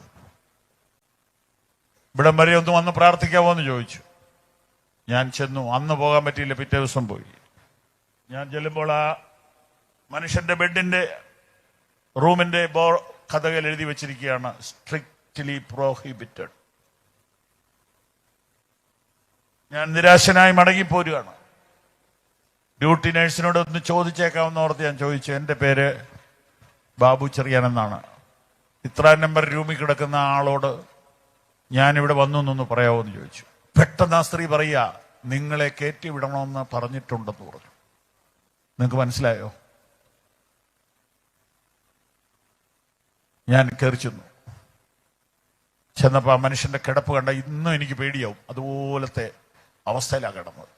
ഇവിടം വരെ ഒന്ന് വന്ന് പ്രാർത്ഥിക്കാമോ എന്ന് ചോദിച്ചു. ഞാൻ ചെന്നു. അന്ന് പോകാൻ പറ്റിയില്ല, പിറ്റേ ദിവസം പോയി. ഞാൻ ചെല്ലുമ്പോൾ ആ മനുഷ്യന്റെ ബെഡിന്റെ റൂമിന്റെ കഥകൾ എഴുതി വെച്ചിരിക്കുകയാണ്, സ്ട്രിക്റ്റ്ലി പ്രോഹിബിറ്റഡ്. ഞാൻ നിരാശനായി മടങ്ങിപ്പോരുകയാണ്. ഡ്യൂട്ടി നേഴ്സിനോട് ഒന്ന് ചോദിച്ചേക്കാമെന്ന് ഓർത്ത് ഞാൻ ചോദിച്ചു. എൻ്റെ പേര് ബാബു ചെറിയാൻ എന്നാണ്. ഇത്ര നമ്പർ റൂമിൽ കിടക്കുന്ന ആളോട് ഞാനിവിടെ വന്നു എന്നൊന്ന് പറയാമോ എന്ന് ചോദിച്ചു. പെട്ടെന്ന് ആ സ്ത്രീ പറയുക, നിങ്ങളെ കയറ്റി വിടണമെന്ന് പറഞ്ഞിട്ടുണ്ടെന്ന് പറഞ്ഞു. നിങ്ങൾക്ക് മനസ്സിലായോ? ഞാൻ കയറി ചെന്നപ്പോൾ ആ മനുഷ്യന്റെ കിടപ്പ് കണ്ട ഇന്നും എനിക്ക് പേടിയാവും. അതുപോലത്തെ അവസ്ഥയിലാണ് കിടന്നത്.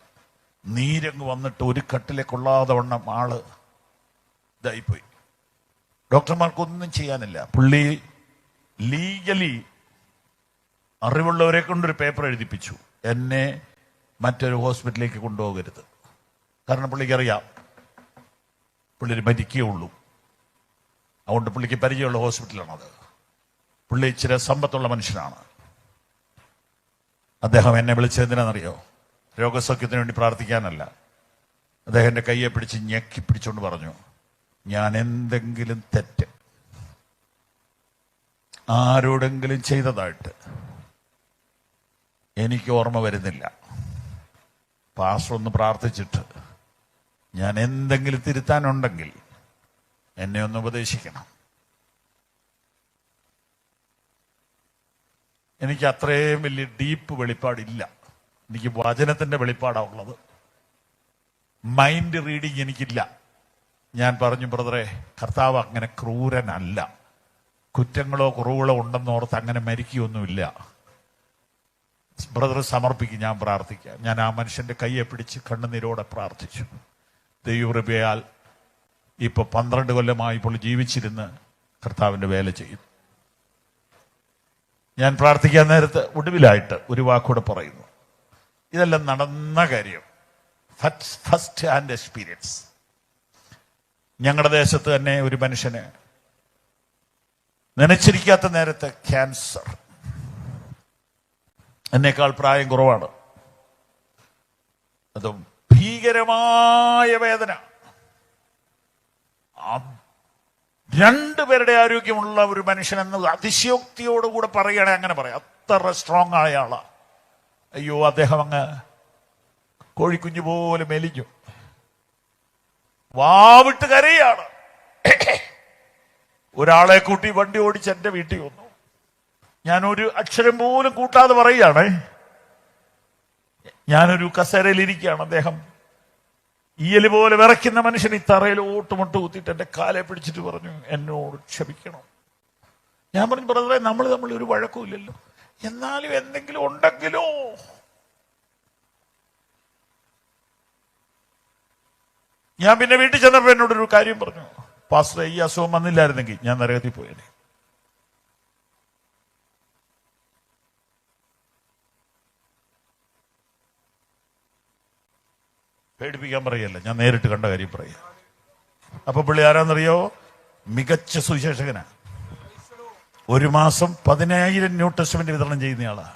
നീരങ്ങ് വന്നിട്ട് ഒരു കട്ടിലെ കൊള്ളാതെ വണ്ണം ആള് ഇതായിപ്പോയി. ഡോക്ടർമാർക്കൊന്നും ചെയ്യാനില്ല. പുള്ളി ലീഗലി അറിവുള്ളവരെ കൊണ്ടൊരു പേപ്പർ എഴുതിപ്പിച്ചു, എന്നെ മറ്റൊരു ഹോസ്പിറ്റലിലേക്ക് കൊണ്ടുപോകരുത്. കാരണം പുള്ളിക്കറിയാം പുള്ളി മരിക്കുകയുള്ളൂ. അതുകൊണ്ട് പുള്ളിക്ക് പരിചയമുള്ള ഹോസ്പിറ്റലാണത്. പുള്ളി ഇച്ചിരി സമ്പത്തുള്ള മനുഷ്യനാണ്. അദ്ദേഹം എന്നെ വിളിച്ചതെന്തിനാണെന്നറിയോ? രോഗസൗഖ്യത്തിന് വേണ്ടി പ്രാർത്ഥിക്കാനല്ല. അദ്ദേഹം എൻ്റെ കയ്യെ പിടിച്ച് ഞെക്കി പിടിച്ചുകൊണ്ട് പറഞ്ഞു, ഞാൻ എന്തെങ്കിലും തെറ്റ് ആരോടെങ്കിലും ചെയ്തതായിട്ട് എനിക്ക് ഓർമ്മ വരുന്നില്ല. പാസ്റ്റർ ഒന്ന് പ്രാർത്ഥിച്ചിട്ട് ഞാൻ എന്തെങ്കിലും തിരുത്താനുണ്ടെങ്കിൽ എന്നെ ഒന്ന് ഉപദേശിക്കണം. എനിക്ക് അത്രയും വലിയ ഡീപ്പ് വെളിപ്പാടില്ല. എനിക്ക് വചനത്തിന്റെ വെളിപ്പാടാണ് ഉള്ളത്. മൈൻഡ് റീഡിങ് എനിക്കില്ല. ഞാൻ പറഞ്ഞു, ബ്രദറെ, കർത്താവ് അങ്ങനെ ക്രൂരനല്ല. കുറ്റങ്ങളോ കുറവുകളോ ഉണ്ടെന്നോർത്ത് അങ്ങനെ മരിക്കുകയൊന്നുമില്ല. ബ്രദർ സമർപ്പിക്കും, ഞാൻ പ്രാർത്ഥിക്കാം. ഞാൻ ആ മനുഷ്യന്റെ കയ്യെ പിടിച്ച് കണ്ണുനീരോടെ പ്രാർത്ഥിച്ചു. ദൈവകൃപയാൽ ഇപ്പൊ 12 കൊല്ലമായി ഇപ്പോൾ ജീവിച്ചിരുന്ന് കർത്താവിന്റെ വേല ചെയ്യുന്നു. ഞാൻ പ്രാർത്ഥിക്കാൻ നേരത്ത് ഒടുവിലായിട്ട് ഒരു വാക്കൂടെ പറയുന്നു. ഇതെല്ലാം നടന്ന കാര്യം, ഫസ്റ്റ് ഹാൻഡ് എക്സ്പീരിയൻസ്. ഞങ്ങളുടെ ദേശത്ത് തന്നെ ഒരു മനുഷ്യന് നനച്ചിരിക്കാത്ത നേരത്തെ ക്യാൻസർ. എന്നേക്കാൾ പ്രായം കുറവാണ്. അതും ഭീകരമായ വേദന. 2 പേരുടെ ആരോഗ്യമുള്ള ഒരു മനുഷ്യനെന്ന് അതിശയോക്തിയോടുകൂടെ പറയുകയാണെങ്കിൽ അങ്ങനെ പറയാം. അത്ര സ്ട്രോങ് ആയ ആളാ. അയ്യോ, അദ്ദേഹം അങ്ങ് കോഴിക്കുഞ്ഞു പോലെ മെലിഞ്ഞു, വാവിട്ട് കരയാണ്. ഒരാളെ കൂട്ടി വണ്ടി ഓടിച്ച് എന്റെ വീട്ടിൽ വന്നു. ഞാനൊരു അക്ഷരം പോലും കൂട്ടാതെ പറയുകയാണേ. ഞാനൊരു കസേരയിലിരിക്കുകയാണ്. അദ്ദേഹം ഈയല് പോലെ വിറയ്ക്കുന്ന മനുഷ്യൻ ഈ തറയിൽ ഓട്ടുമുട്ട് കുത്തിയിട്ട് എന്റെ കാലെ പിടിച്ചിട്ട് പറഞ്ഞു, എന്നോട് ക്ഷമിക്കണം. ഞാൻ പറഞ്ഞു, ബ്രദറെ, നമ്മൾ ഒരു വഴക്കുമില്ലല്ലോ, എന്നാലും എന്തെങ്കിലും ഉണ്ടെങ്കിലോ. ഞാൻ പിന്നെ വീട്ടിൽ ചെന്നപ്പോ എന്നോടൊരു കാര്യം പറഞ്ഞു, പാസ്റ്ററെ, ഈ അസുഖം വന്നില്ലായിരുന്നെങ്കിൽ ഞാൻ നരകത്തിൽ പോയേനെ. പേടിപ്പിക്കാൻ പറയല്ല, ഞാൻ നേരിട്ട് കണ്ട കാര്യം പറയാം. അപ്പൊ പുള്ളി ആരാന്നറിയോ? മികച്ച സുവിശേഷകനാ. 1 മാസം 10,000 ന്യൂ ടെസ്റ്റ്മെന്റ് വിതരണം ചെയ്യുന്നയാളാ.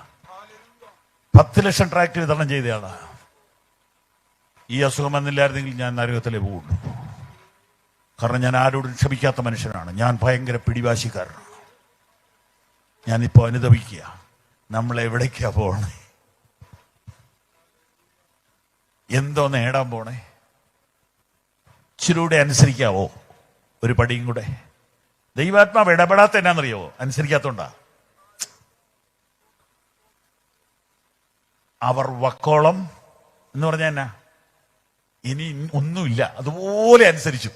10 ലക്ഷം ട്രാക്ട് വിതരണം ചെയ്തയാളാ. ഈ അസുഖം വന്നില്ലായിരുന്നെങ്കിൽ ഞാൻ നരകത്തിലേ പോകുള്ളൂ. കാരണം ഞാൻ ആരോടും ക്ഷമിക്കാത്ത മനുഷ്യനാണ്. ഞാൻ ഭയങ്കര പിടിവാശിക്കാരനാണ്. ഞാനിപ്പോ അനുഭവിക്കുക, നമ്മൾ എവിടേക്കാ പോണേ, എന്തോ നേടാൻ പോണേ. ഇച്ചിരൂടെ അനുസരിക്കാവോ? ഒരു പടിയും കൂടെ. ദൈവാത്മാവ് ഇടപെടാത്ത എന്നാന്നറിയോ? അനുസരിക്കാത്തോണ്ടാ. അവർ വക്കോളം എന്ന് പറഞ്ഞാൽ എന്നാ? ഇനി ഒന്നുമില്ല, അതുപോലെ അനുസരിച്ചു.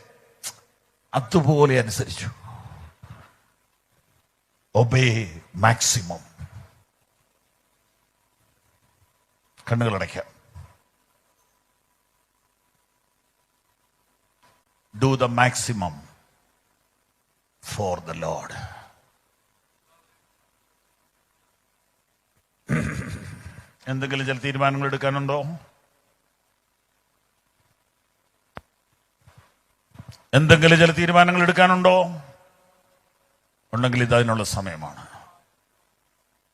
Obey maximum. കണ്ണുകളടയ്ക്കാം. Do the maximum for the Lord. എന്തെങ്കിലും ചില തീരുമാനങ്ങൾ എടുക്കാനുണ്ടോ? എന്തെങ്കിലും ചില തീരുമാനങ്ങൾ എടുക്കാനുണ്ടോ? ഉണ്ടെങ്കിൽ ഇതതിനുള്ള സമയമാണ്.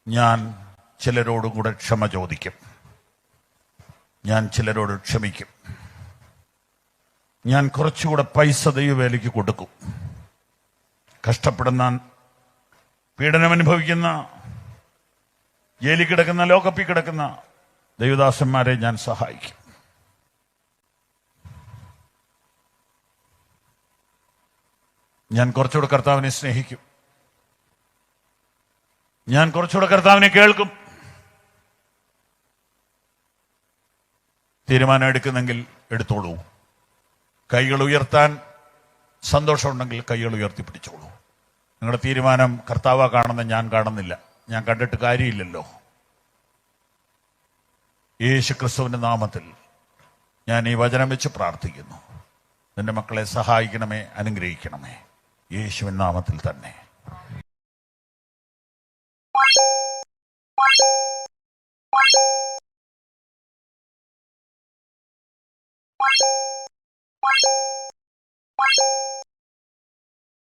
ഞാൻ ചിലരോടും കൂടെ ക്ഷമ ചോദിക്കും. ഞാൻ ചിലരോട് ക്ഷമിക്കും. ഞാൻ കുറച്ചുകൂടെ പൈസ ദൈവവേലയ്ക്ക് കൊടുക്കും. കഷ്ടപ്പെടുന്ന, പീഡനം അനുഭവിക്കുന്ന, ജയിലിൽ കിടക്കുന്ന, ലോകപ്പിൽ കിടക്കുന്ന ദൈവദാസന്മാരെ ഞാൻ സഹായിക്കും. ഞാൻ കുറച്ചുകൂടെ കർത്താവിനെ സ്നേഹിക്കും. ഞാൻ കുറച്ചുകൂടെ കർത്താവിനെ കേൾക്കും. തീരുമാനം എടുക്കുന്നെങ്കിൽ എടുത്തോളൂ. കൈകൾ ഉയർത്താൻ സന്തോഷമുണ്ടെങ്കിൽ കൈകൾ ഉയർത്തിപ്പിടിച്ചോളൂ. നിങ്ങളുടെ തീരുമാനം കർത്താവ് കാണുന്ന ഞാൻ കാണുന്നില്ല. ഞാൻ കണ്ടിട്ട് കാര്യമില്ലല്ലോ. യേശു ക്രിസ്തുവിന്റെ നാമത്തിൽ ഞാൻ ഈ വചനം വെച്ച് പ്രാർത്ഥിക്കുന്നു. നിന്റെ മക്കളെ സഹായിക്കണമേ, അനുഗ്രഹിക്കണമേ. യേശുവിൻ നാമത്തിൽ തന്നെ. What?